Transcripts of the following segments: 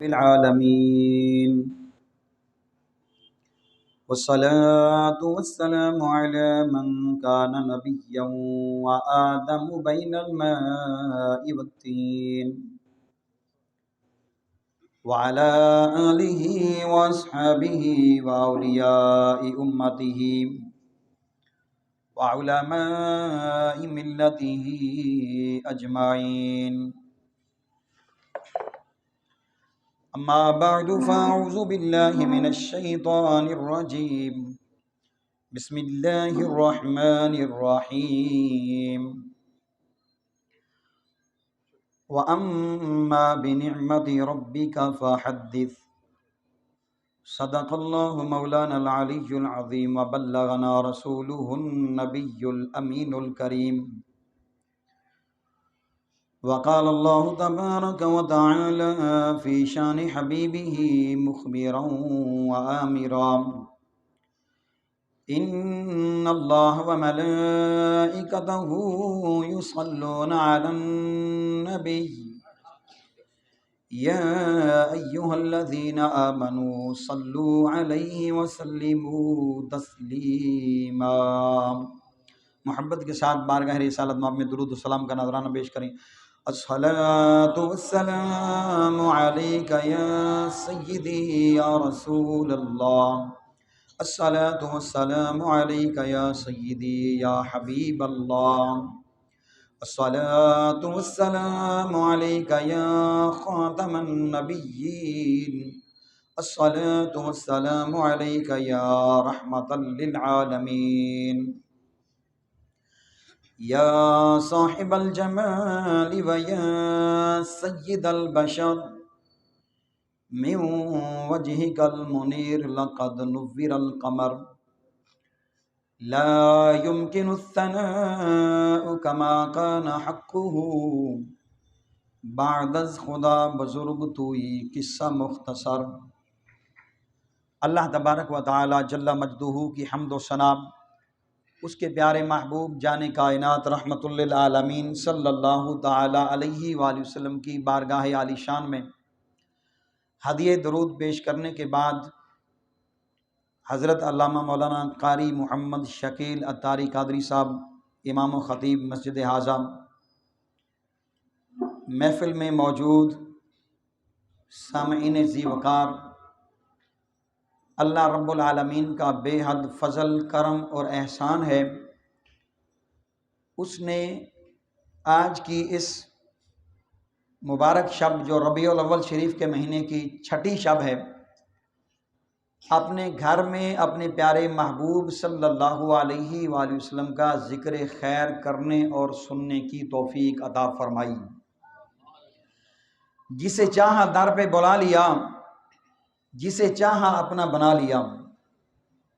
العالمين والصلاة والسلام على من كان نبيا وآدم بين الماء والطين وعلى آله وأصحابه وأولياء أمته وعلماء ملته أجمعين. أما بعد فأعوذ بالله من الشيطان الرجيم. بسم الله الرحمن الرحيم. وأما بنعمة ربك فحدث. صدق الله مولانا العلي العظيم وبلغنا رسوله النبي الأمين الكريم. وقال الله تبارك وتعالى في شان حبيبه مخبرا وآمرا: إن الله وملائكته يصلون على النبي يا أيها الذين آمنوا صلوا عليه وسلموا تسلیما. محبت کے ساتھ بارگاہ رسالت مآب میں درود و سلام کا نذرانہ پیش کریں. الصلاة والسلام علیک یا سیدی یا رسول اللہ. الصلاة والسلام علیک یا سیدی یا حبیب اللہ. الصلاة والسلام علیک یا خاتم النبیین. الصلاة والسلام علیک یا رحمة للعالمین. یا صاحب الجمال و یا سید البشر من وجهك المنير لقد نور القمر. لا يمكن الثناء كما كان حقه بعد از خدا بزرگ توئی قصہ مختصر. اللہ تبارک و تعالی جل مجدہ کی حمد و ثنا اس کے پیارے محبوب جان کائنات رحمت للعالمین صلی اللہ تعالی علیہ وآلہ وسلم کی بارگاہ عالی شان میں ہدیہ درود پیش کرنے کے بعد حضرت علامہ مولانا قاری محمد شکیل عطاری قادری صاحب امام و خطیب مسجد اعظم محفل میں موجود سامعین ذی وقار، اللہ رب العالمین کا بے حد فضل کرم اور احسان ہے. اس نے آج کی اس مبارک شب جو ربیع الاول شریف کے مہینے کی چھٹی شب ہے، اپنے گھر میں اپنے پیارے محبوب صلی اللہ علیہ وآلہ وسلم کا ذکر خیر کرنے اور سننے کی توفیق عطا فرمائی. جسے چاہا در پہ بلا لیا، جسے چاہا اپنا بنا لیا.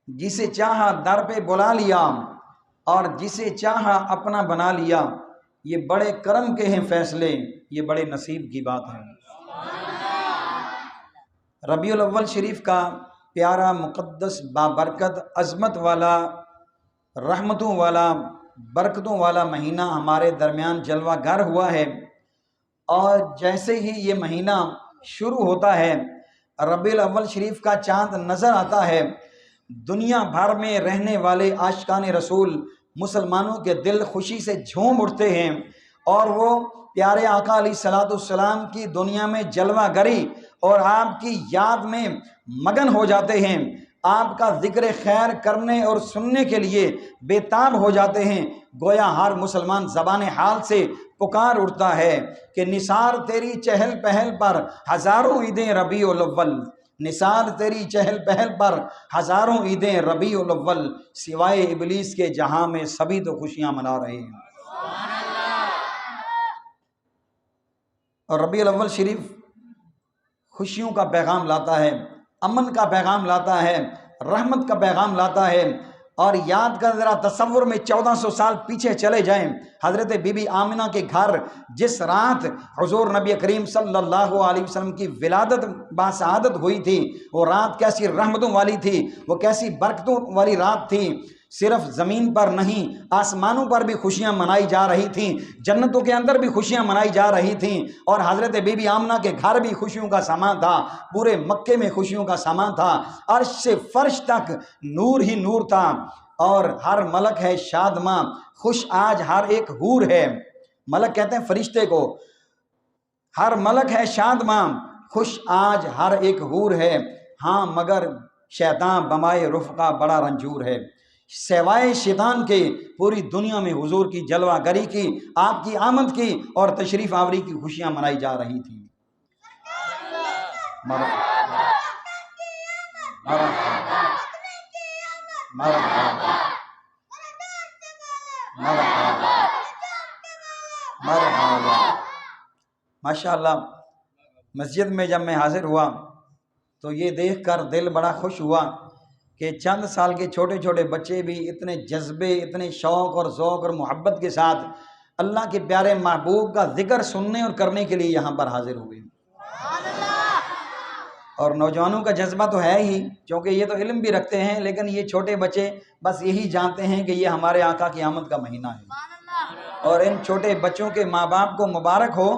جسے چاہا در پہ بلا لیا اور جسے چاہا اپنا بنا لیا. یہ بڑے کرم کے ہیں فیصلے، یہ بڑے نصیب کی بات ہے. ربیع الاول شریف کا پیارا مقدس بابرکت عظمت والا رحمتوں والا برکتوں والا مہینہ ہمارے درمیان جلوہ گر ہوا ہے. اور جیسے ہی یہ مہینہ شروع ہوتا ہے، ربیع الاول شریف کا چاند نظر آتا ہے، دنیا بھر میں رہنے والے عاشقان رسول مسلمانوں کے دل خوشی سے جھوم اٹھتے ہیں اور وہ پیارے آقا علیہ الصلوۃ والسلام کی دنیا میں جلوہ گری اور آپ کی یاد میں مگن ہو جاتے ہیں. آپ کا ذکر خیر کرنے اور سننے کے لیے بے تاب ہو جاتے ہیں. گویا ہر مسلمان زبان حال سے پکار اٹھتا ہے کہ نثار تیری چہل پہل پر ہزاروں عیدیں ربیع الاول. نثار تیری چہل پہل پر ہزاروں عیدیں ربیع الاول. سوائے ابلیس کے جہاں میں سبھی تو خوشیاں منا رہے ہیں. اور ربیع الاول شریف خوشیوں کا پیغام لاتا ہے، امن کا پیغام لاتا ہے، رحمت کا پیغام لاتا ہے. اور یاد کر ذرا تصور میں 1400 سال پیچھے چلے جائیں، حضرت بی بی آمنہ کے گھر جس رات حضور نبی کریم صلی اللہ علیہ وسلم کی ولادت باسعادت ہوئی تھی، وہ رات کیسی رحمتوں والی تھی، وہ کیسی برکتوں والی رات تھی. صرف زمین پر نہیں آسمانوں پر بھی خوشیاں منائی جا رہی تھیں، جنتوں کے اندر بھی خوشیاں منائی جا رہی تھیں، اور حضرت بی بی آمنہ کے گھر بھی خوشیوں کا سامان تھا، پورے مکے میں خوشیوں کا سامان تھا، عرش سے فرش تک نور ہی نور تھا، اور ہر ملک ہے شادماں خوش آج ہر ایک حور ہے۔ ملک کہتے ہیں فرشتے کو، ہر ملک ہے شادماں خوش آج ہر ایک حور ہے، ہاں مگر شیطان بمائے رفقہ بڑا رنجور ہے۔ سوائے شیطان کے پوری دنیا میں حضور کی جلوہ گری کی، آپ کی آمد کی اور تشریف آوری کی خوشیاں منائی جا رہی تھیں۔ مرحبا مرحبا مرحبا مرحبا مرحبا۔ ماشاءاللہ مسجد میں جب میں حاضر ہوا تو یہ دیکھ کر دل بڑا خوش ہوا کہ چند سال کے چھوٹے چھوٹے بچے بھی اتنے جذبے، اتنے شوق اور ذوق اور محبت کے ساتھ اللہ کے پیارے محبوب کا ذکر سننے اور کرنے کے لیے یہاں پر حاضر ہوئے۔ اور نوجوانوں کا جذبہ تو ہے ہی، کیونکہ یہ تو علم بھی رکھتے ہیں، لیکن یہ چھوٹے بچے بس یہی جانتے ہیں کہ یہ ہمارے آقا کی آمد کا مہینہ ہے۔ اور ان چھوٹے بچوں کے ماں باپ کو مبارک ہو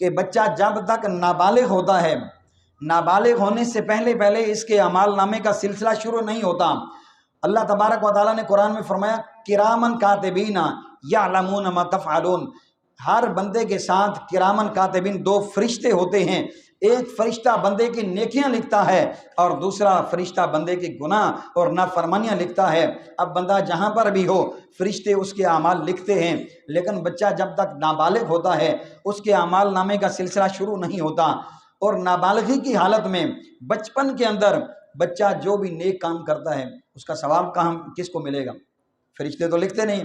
کہ بچہ جب تک نابالغ ہوتا ہے، نابالغ ہونے سے پہلے اس کے اعمال نامے کا سلسلہ شروع نہیں ہوتا۔ اللہ تبارک و تعالیٰ نے قرآن میں فرمایا کرامن کاتبین یعلمون ما تفعلون، ہر بندے کے ساتھ کرامن کاتبین دو فرشتے ہوتے ہیں، ایک فرشتہ بندے کی نیکیاں لکھتا ہے اور دوسرا فرشتہ بندے کے گناہ اور نافرمانیاں لکھتا ہے۔ اب بندہ جہاں پر بھی ہو فرشتے اس کے اعمال لکھتے ہیں، لیکن بچہ جب تک نابالغ ہوتا ہے اس کے اعمال نامے کا سلسلہ شروع نہیں ہوتا۔ اور نابالغی کی حالت میں بچپن کے اندر بچہ جو بھی نیک کام کرتا ہے اس کا ثواب کس کو ملے گا؟ فرشتے تو لکھتے نہیں۔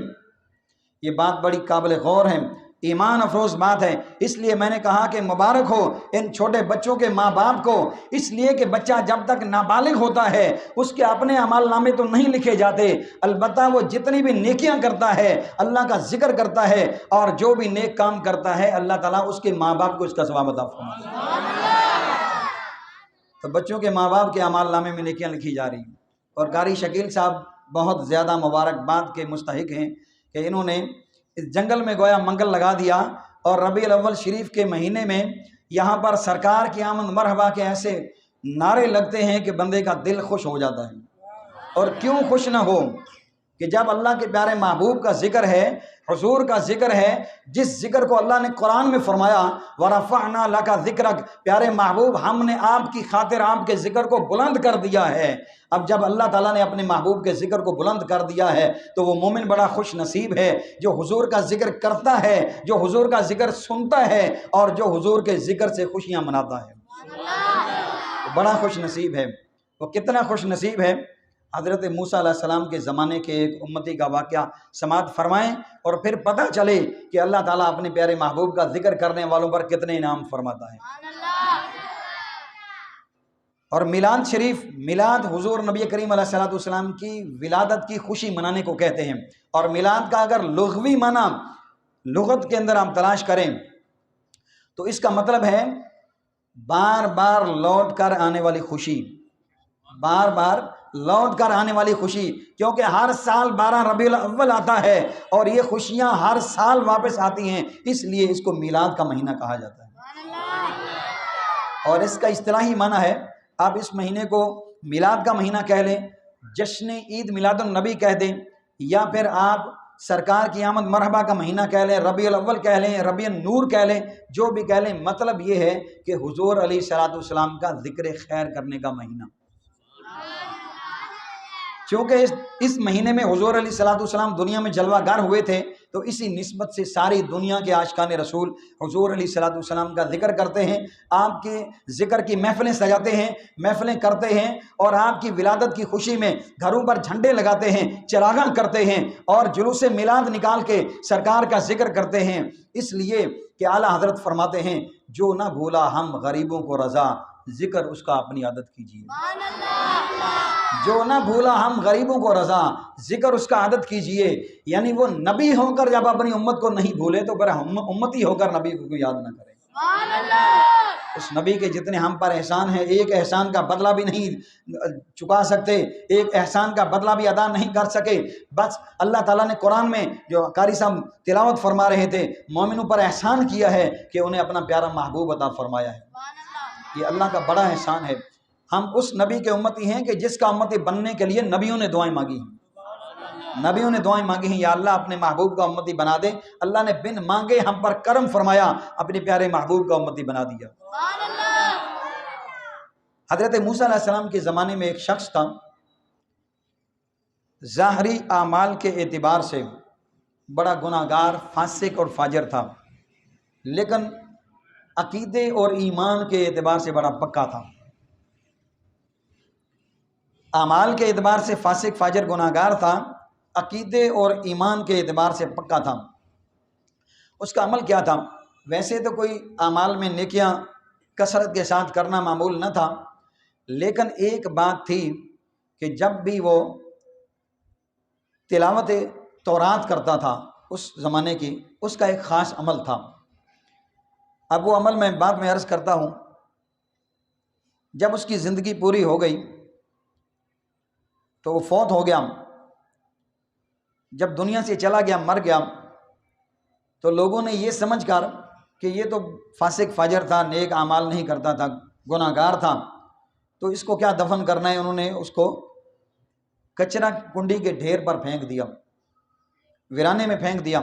یہ بات بڑی قابل غور ہے، ایمان افروز بات ہے۔ اس لیے میں نے کہا کہ مبارک ہو ان چھوٹے بچوں کے ماں باپ کو، اس لیے کہ بچہ جب تک نابالغ ہوتا ہے اس کے اپنے اعمال نامے تو نہیں لکھے جاتے، البتہ وہ جتنی بھی نیکیاں کرتا ہے، اللہ کا ذکر کرتا ہے اور جو بھی نیک کام کرتا ہے، اللہ تعالیٰ اس کے ماں باپ کو اس کا ثواب عطا فرماتا ہے۔ تو بچوں کے ماں باپ کے اعمال نامے میں نیکیاں لکھی جا رہی ہیں، اور قاری شکیل صاحب بہت زیادہ مبارکباد کے مستحق ہیں کہ انہوں نے اس جنگل میں گویا منگل لگا دیا، اور ربیع الاول شریف کے مہینے میں یہاں پر سرکار کی آمد مرحبا کے ایسے نعرے لگتے ہیں کہ بندے کا دل خوش ہو جاتا ہے۔ اور کیوں خوش نہ ہو کہ جب اللہ کے پیارے محبوب کا ذکر ہے، حضور کا ذکر ہے، جس ذکر کو اللہ نے قرآن میں فرمایا وَرَفَعْنَا لَكَ ذِكْرَكَ، پیارے محبوب ہم نے آپ کی خاطر آپ کے ذکر کو بلند کر دیا ہے۔ اب جب اللہ تعالیٰ نے اپنے محبوب کے ذکر کو بلند کر دیا ہے تو وہ مومن بڑا خوش نصیب ہے جو حضور کا ذکر کرتا ہے، جو حضور کا ذکر سنتا ہے اور جو حضور کے ذکر سے خوشیاں مناتا ہے، بڑا خوش نصیب ہے۔ وہ کتنا خوش نصیب ہے؟ حضرت موسیٰ علیہ السلام کے زمانے کے ایک امتی کا واقعہ سماعت فرمائیں اور پھر پتہ چلے کہ اللہ تعالیٰ اپنے پیارے محبوب کا ذکر کرنے والوں پر کتنے انعام فرماتا ہے۔ اور میلاد شریف، میلاد حضور نبی کریم علیہ السلام کی ولادت کی خوشی منانے کو کہتے ہیں، اور میلاد کا اگر لغوی معنی لغت کے اندر ہم تلاش کریں تو اس کا مطلب ہے بار بار لوٹ کر آنے والی خوشی، بار بار لوٹ کر آنے والی خوشی، کیونکہ ہر سال 12 ربیع الاول آتا ہے اور یہ خوشیاں ہر سال واپس آتی ہیں، اس لیے اس کو میلاد کا مہینہ کہا جاتا ہے۔ اور اس کا اصطلاحی معنی ہے، آپ اس مہینے کو میلاد کا مہینہ کہہ لیں، جشن عید میلاد النبی کہہ دیں، یا پھر آپ سرکار کی آمد مرحبا کا مہینہ کہہ لیں، ربیع الاول کہہ لیں، ربیع النور کہہ لیں، جو بھی کہہ لیں، مطلب یہ ہے کہ حضور علیہ السلام کا ذکر خیر کرنے کا مہینہ۔ چونکہ اس مہینے میں حضور علیہ السلام دنیا میں جلوہ گر ہوئے تھے، تو اسی نسبت سے ساری دنیا کے عاشقان رسول حضور علیہ السلام کا ذکر کرتے ہیں، آپ کے ذکر کی محفلیں سجاتے ہیں، محفلیں کرتے ہیں، اور آپ کی ولادت کی خوشی میں گھروں پر جھنڈے لگاتے ہیں، چراغاں کرتے ہیں، اور جلوس میلاد نکال کے سرکار کا ذکر کرتے ہیں، اس لیے کہ اعلیٰ حضرت فرماتے ہیں جو نہ بھولا ہم غریبوں کو رضا، ذکر اس کا اپنی عادت کیجیے۔ جو نہ بھولا ہم غریبوں کو رضا، ذکر اس کا عادت کیجئے، یعنی وہ نبی ہو کر جب اپنی امت کو نہیں بھولے تو پھر امتی ہو کر نبی کو یاد نہ کرے۔ اس نبی کے جتنے ہم پر احسان ہیں، ایک احسان کا بدلہ بھی نہیں چکا سکتے، ایک احسان کا بدلہ بھی ادا نہیں کر سکے۔ بس اللہ تعالیٰ نے قرآن میں جو قاری صاحب تلاوت فرما رہے تھے، مومنوں پر احسان کیا ہے کہ انہیں اپنا پیارا محبوب عطا فرمایا ہے۔ یہ اللہ کا بڑا احسان ہے۔ ہم اس نبی کے امتی ہیں کہ جس کا امتی بننے کے لیے نبیوں نے دعائیں مانگی ہیں، نبیوں نے دعائیں مانگی ہیں، یا اللہ اپنے محبوب کا امتی بنا دے۔ اللہ نے بن مانگے ہم پر کرم فرمایا، اپنے پیارے محبوب کا امتی بنا دیا۔ حضرت موسیٰ علیہ السلام کے زمانے میں ایک شخص تھا، ظاہری اعمال کے اعتبار سے بڑا گناہگار، فاسق اور فاجر تھا، لیکن عقیدے اور ایمان کے اعتبار سے بڑا پکا تھا۔ اعمال کے اعتبار سے فاسق فاجر گناہگار تھا، عقیدے اور ایمان کے اعتبار سے پکا تھا۔ اس کا عمل کیا تھا؟ ویسے تو کوئی اعمال میں نیکیاں کثرت کے ساتھ کرنا معمول نہ تھا، لیکن ایک بات تھی کہ جب بھی وہ تلاوت تورات کرتا تھا اس زمانے کی، اس کا ایک خاص عمل تھا۔ اب وہ عمل میں بعد میں عرض کرتا ہوں۔ جب اس کی زندگی پوری ہو گئی تو وہ فوت ہو گیا، جب دنیا سے چلا گیا، مر گیا، تو لوگوں نے یہ سمجھ کر کہ یہ تو فاسق فاجر تھا، نیک اعمال نہیں کرتا تھا، گناہگار تھا، تو اس کو کیا دفن کرنا ہے، انہوں نے اس کو کچرا کنڈی کے ڈھیر پر پھینک دیا، ویرانے میں پھینک دیا۔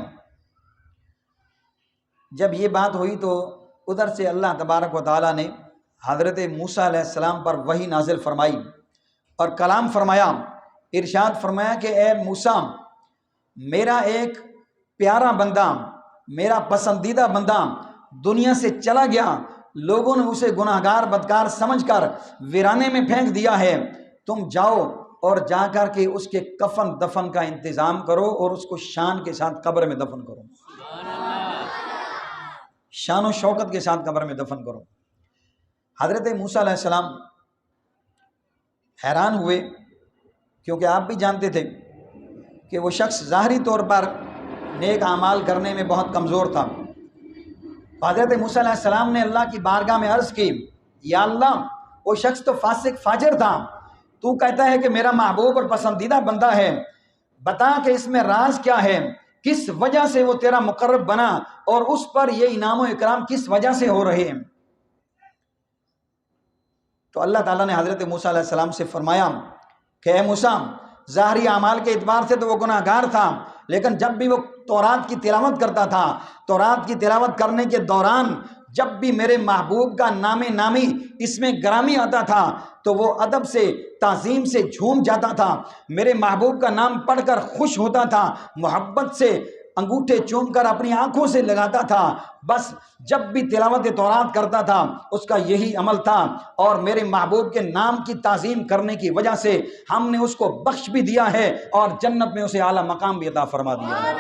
جب یہ بات ہوئی تو ادھر سے اللہ تبارک و تعالیٰ نے حضرت موسیٰ علیہ السلام پر وحی نازل فرمائی اور کلام فرمایا، ارشاد فرمایا کہ اے موسیٰ، میرا ایک پیارا بندہ، میرا پسندیدہ بندہ دنیا سے چلا گیا، لوگوں نے اسے گناہگار بدکار سمجھ کر ویرانے میں پھینک دیا ہے، تم جاؤ اور جا کر کے اس کے کفن دفن کا انتظام کرو اور اس کو شان کے ساتھ قبر میں دفن کرو، شان و شوکت کے ساتھ قبر میں دفن کرو۔ حضرت موسیٰ علیہ السلام حیران ہوئے، کیونکہ آپ بھی جانتے تھے کہ وہ شخص ظاہری طور پر نیک اعمال کرنے میں بہت کمزور تھا۔ حضرت موسیٰ علیہ السلام نے اللہ کی بارگاہ میں عرض کی، یا اللہ، وہ شخص تو فاسق فاجر تھا، تو کہتا ہے کہ میرا محبوب اور پسندیدہ بندہ ہے، بتا کہ اس میں راز کیا ہے، کس وجہ سے وہ تیرا مقرب بنا اور اس پر یہ انعام و اکرام کس وجہ سے ہو رہے ہیں۔ تو اللہ تعالیٰ نے حضرت موسیٰ علیہ السلام سے فرمایا کہ اے موسیٰ، ظاہری اعمال کے اعتبار سے تو وہ گناہگار تھا، لیکن جب بھی وہ تورات کی تلاوت کرتا تھا، تورات کی تلاوت کرنے کے دوران جب بھی میرے محبوب کا نام نامی اس میں گرامی آتا تھا تو وہ ادب سے، تعظیم سے جھوم جاتا تھا، میرے محبوب کا نام پڑھ کر خوش ہوتا تھا، محبت سے انگوٹھے چوم کر اپنی آنکھوں سے لگاتا تھا۔ بس جب بھی تلاوت تورات کرتا تھا اس کا یہی عمل تھا، اور میرے محبوب کے نام کی تعظیم کرنے کی وجہ سے ہم نے اس کو بخش بھی دیا ہے اور جنت میں اسے اعلیٰ مقام بھی عطا فرما دیا ہے،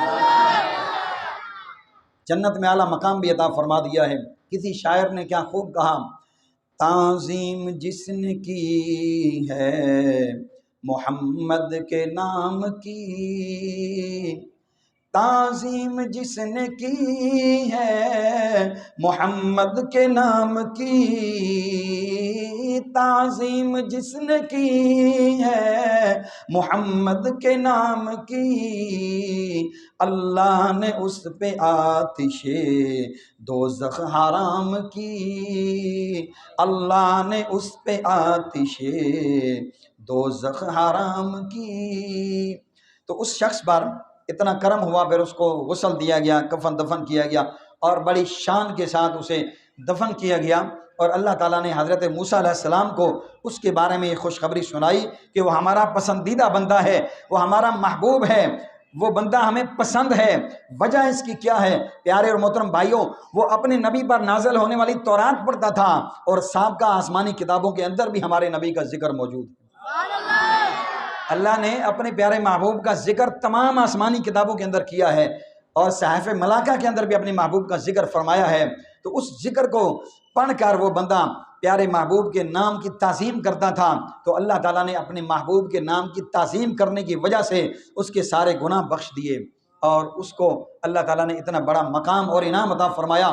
جنت میں اعلیٰ مقام بھی عطا فرما دیا ہے۔ کسی شاعر نے کیا خوب کہا، تعظیم جس نے کی ہے محمد کے نام کی، تعظیم جس نے کی ہے محمد کے نام کی، تعظیم جس نے کی ہے محمد کے نام کی، اللہ نے اس پہ آتش دوزخ حرام کی، اللہ نے اس پہ آتش دوزخ حرام کی۔ تو اس شخص پر اتنا کرم ہوا، پھر اس کو غسل دیا گیا، کفن دفن کیا گیا اور بڑی شان کے ساتھ اسے دفن کیا گیا، اور اللہ تعالیٰ نے حضرت موسیٰ علیہ السلام کو اس کے بارے میں یہ خوشخبری سنائی کہ وہ ہمارا پسندیدہ بندہ ہے، وہ ہمارا محبوب ہے، وہ بندہ ہمیں پسند ہے۔ وجہ اس کی کیا ہے؟ پیارے اور محترم بھائیوں، وہ اپنے نبی پر نازل ہونے والی تورات پڑھتا تھا اور سابقہ آسمانی کتابوں کے اندر بھی ہمارے نبی کا ذکر موجود ہے۔ اللہ نے اپنے پیارے محبوب کا ذکر تمام آسمانی کتابوں کے اندر کیا ہے اور صحائف ملائکہ کے اندر بھی اپنے محبوب کا ذکر فرمایا ہے۔ تو اس ذکر کو پڑھ کر وہ بندہ پیارے محبوب کے نام کی تعظیم کرتا تھا، تو اللہ تعالیٰ نے اپنے محبوب کے نام کی تعظیم کرنے کی وجہ سے اس کے سارے گناہ بخش دیے اور اس کو اللہ تعالیٰ نے اتنا بڑا مقام اور انعام عطا فرمایا۔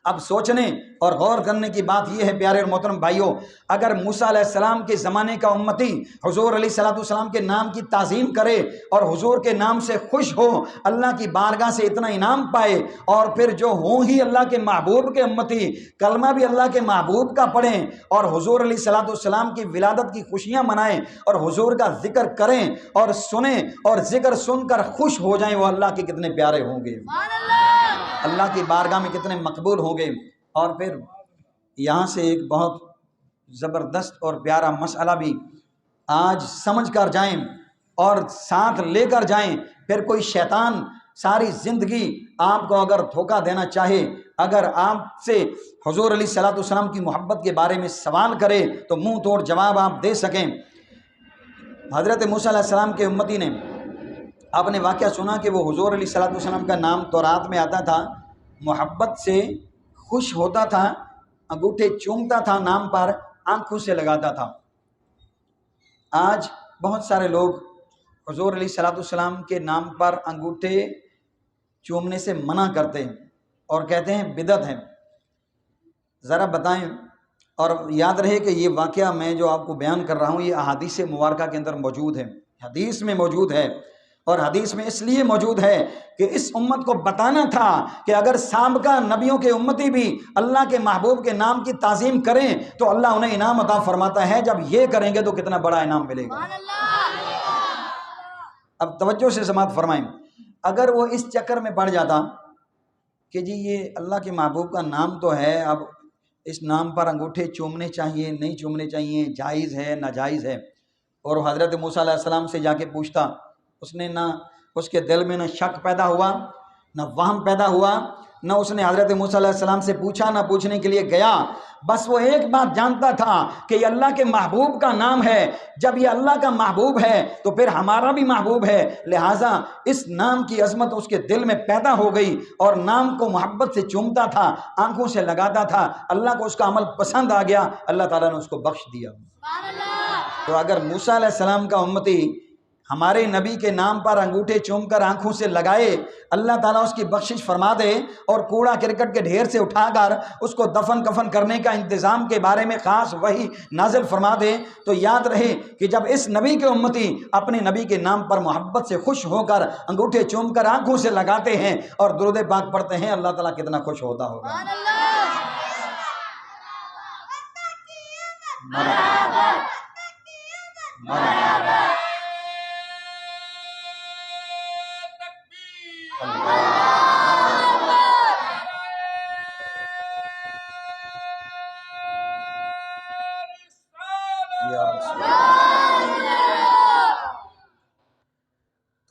اب سوچنے اور غور کرنے کی بات یہ ہے پیارے اور محترم بھائیوں، اگر موسیٰ علیہ السلام کے زمانے کا امتی حضور علیہ الصلوۃ والسلام کے نام کی تعظیم کرے اور حضور کے نام سے خوش ہو، اللہ کی بارگاہ سے اتنا انعام پائے، اور پھر جو ہوں ہی اللہ کے محبوب کے امتی کلمہ بھی اللہ کے محبوب کا پڑھیں اور حضور علیہ الصلوۃ والسلام کی ولادت کی خوشیاں منائیں اور حضور کا ذکر کریں اور سنیں اور ذکر سن کر خوش ہو جائیں، وہ اللہ کے کتنے پیارے ہوں گے، اللہ کی بارگاہ میں کتنے مقبول ہوں گے۔ اور پھر یہاں سے ایک بہت زبردست اور پیارا مسئلہ بھی آج سمجھ کر جائیں اور ساتھ لے کر جائیں۔ پھر کوئی شیطان ساری زندگی آپ کو اگر دھوکہ دینا چاہے، اگر آپ سے حضور علیہ الصلوۃ والسلام کی محبت کے بارے میں سوال کرے تو منہ توڑ جواب آپ دے سکیں۔ حضرت موسیٰ علیہ السلام کے امتی نے آپ نے واقعہ سنا کہ وہ حضور علیہ الصلوۃ والسلام کا نام تورات میں آتا تھا، محبت سے خوش ہوتا تھا، انگوٹھے چومتا تھا، نام پر آنکھوں سے لگاتا تھا۔ آج بہت سارے لوگ حضور علیہ الصلوۃ والسلام کے نام پر انگوٹھے چومنے سے منع کرتے ہیں اور کہتے ہیں بدعت ہے۔ ذرا بتائیں، اور یاد رہے کہ یہ واقعہ میں جو آپ کو بیان کر رہا ہوں یہ احادیث مبارکہ کے اندر موجود ہے، حدیث میں موجود ہے، اور حدیث میں اس لیے موجود ہے کہ اس امت کو بتانا تھا کہ اگر سابقہ نبیوں کے امتی بھی اللہ کے محبوب کے نام کی تعظیم کریں تو اللہ انہیں انعام عطا فرماتا ہے، جب یہ کریں گے تو کتنا بڑا انعام ملے گا۔ اب توجہ سے سماعت فرمائیں، اگر وہ اس چکر میں پڑ جاتا کہ جی یہ اللہ کے محبوب کا نام تو ہے، اب اس نام پر انگوٹھے چومنے چاہیے نہیں چومنے چاہیے، جائز ہے ناجائز ہے، اور حضرت موسیٰ علیہ السلام سے جا کے پوچھتا، اس نے نہ اس کے دل میں نہ شک پیدا ہوا نہ وہم پیدا ہوا، نہ اس نے حضرت موسیٰ علیہ السلام سے پوچھا نہ پوچھنے کے لیے گیا، بس وہ ایک بات جانتا تھا کہ یہ اللہ کے محبوب کا نام ہے، جب یہ اللہ کا محبوب ہے تو پھر ہمارا بھی محبوب ہے، لہٰذا اس نام کی عظمت اس کے دل میں پیدا ہو گئی اور نام کو محبت سے چومتا تھا، آنکھوں سے لگاتا تھا، اللہ کو اس کا عمل پسند آ گیا، اللہ تعالیٰ نے اس کو بخش دیا۔ تو اگر موسیٰ علیہ السلام کا امتی ہمارے نبی کے نام پر انگوٹھے چوم کر آنکھوں سے لگائے، اللہ تعالیٰ اس کی بخشش فرما دے اور کوڑا کرکٹ کے ڈھیر سے اٹھا کر اس کو دفن کفن کرنے کا انتظام کے بارے میں خاص وحی نازل فرما دے، تو یاد رہے کہ جب اس نبی کے امتی اپنے نبی کے نام پر محبت سے خوش ہو کر انگوٹھے چوم کر آنکھوں سے لگاتے ہیں اور درود پاک پڑھتے ہیں، اللہ تعالیٰ کتنا خوش ہوتا ہوگا۔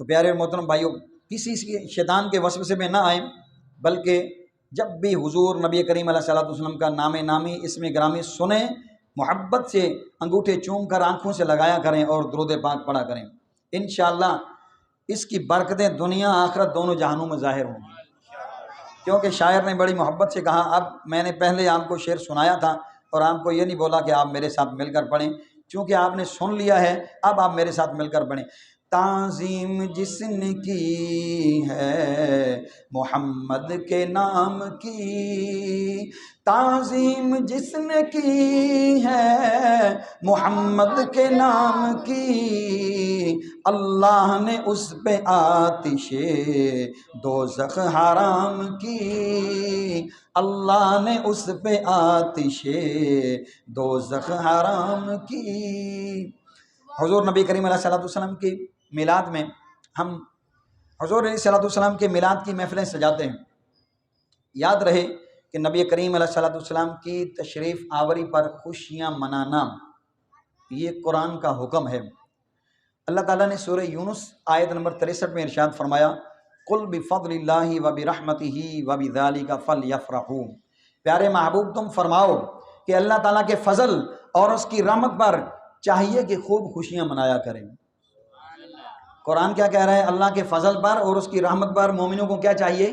تو پیارے اور محترم بھائیوں، کسی شیطان کے وسوسے میں نہ آئیں، بلکہ جب بھی حضور نبی کریم علیہ الصلوۃ والسلام کا نام نامی اسم گرامی سنیں، محبت سے انگوٹھے چوم کر آنکھوں سے لگایا کریں اور درود پاک پڑھا کریں، انشاءاللہ اس کی برکتیں دنیا آخرت دونوں جہانوں میں ظاہر ہوں گی۔ کیونکہ شاعر نے بڑی محبت سے کہا، اب میں نے پہلے آپ کو شعر سنایا تھا اور آپ کو یہ نہیں بولا کہ آپ میرے ساتھ مل کر پڑھیں، چونکہ آپ نے سن لیا ہے، اب آپ میرے ساتھ مل کر پڑھیں۔ تعظیم جس نے کی ہے محمد کے نام کی، تعظیم جس نے کی ہے محمد کے نام کی، اللہ نے اس پہ آتش دوزخ حرام کی، اللہ نے اس پہ آتش دوزخ حرام کی۔ حضور نبی کریم علیہ الصلوۃ والسلام کی میلاد میں ہم حضور علیہ الصلوۃ والسلام کے میلاد کی محفلیں سجاتے ہیں۔ یاد رہے کہ نبی کریم علیہ الصلوۃ والسلام کی تشریف آوری پر خوشیاں منانا یہ قرآن کا حکم ہے۔ اللہ تعالیٰ نے سورہ یونس آیت نمبر 63 میں ارشاد فرمایا، قل بفضل اللہ وبرحمتہ وبذالک فلیفرحوا، پیارے محبوب تم فرماؤ کہ اللہ تعالیٰ کے فضل اور اس کی رحمت پر چاہیے کہ خوب خوشیاں منایا کریں۔ قرآن کیا کہہ رہا ہے؟ اللہ کے فضل پر اور اس کی رحمت پر مومنوں کو کیا چاہیے؟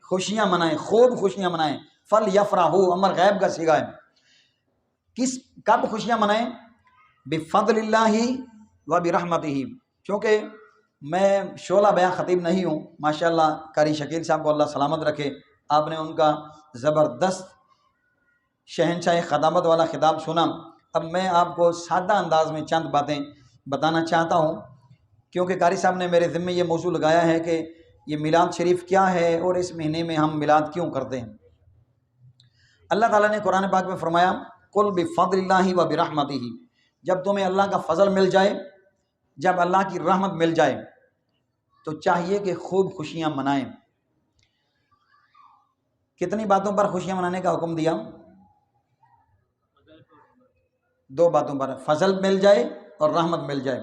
خوشیاں منائیں، خوب خوشیاں منائیں۔ فلیفرحوا امر غیب کا صیغہ ہے۔ کب خوشیاں منائیں؟ بفضل اللہ وبرحمتہ۔ چونکہ میں شعلہ بیاں خطیب نہیں ہوں، ماشاءاللہ قاری شکیل صاحب کو اللہ سلامت رکھے، آپ نے ان کا زبردست شہنشاہ خدامت والا خطاب سنا۔ اب میں آپ کو سادہ انداز میں چند باتیں بتانا چاہتا ہوں، کیونکہ قاری صاحب نے میرے ذمے یہ موضوع لگایا ہے کہ یہ میلاد شریف کیا ہے اور اس مہینے میں ہم میلاد کیوں کرتے ہیں۔ اللہ تعالیٰ نے قرآن پاک میں فرمایا قل بفضل اللہ و برحمتہ، جب تمہیں اللہ کا فضل مل جائے، جب اللہ کی رحمت مل جائے تو چاہیے کہ خوب خوشیاں منائیں۔ کتنی باتوں پر خوشیاں منانے کا حکم دیا؟ 2 باتوں پر، فضل مل جائے اور رحمت مل جائے۔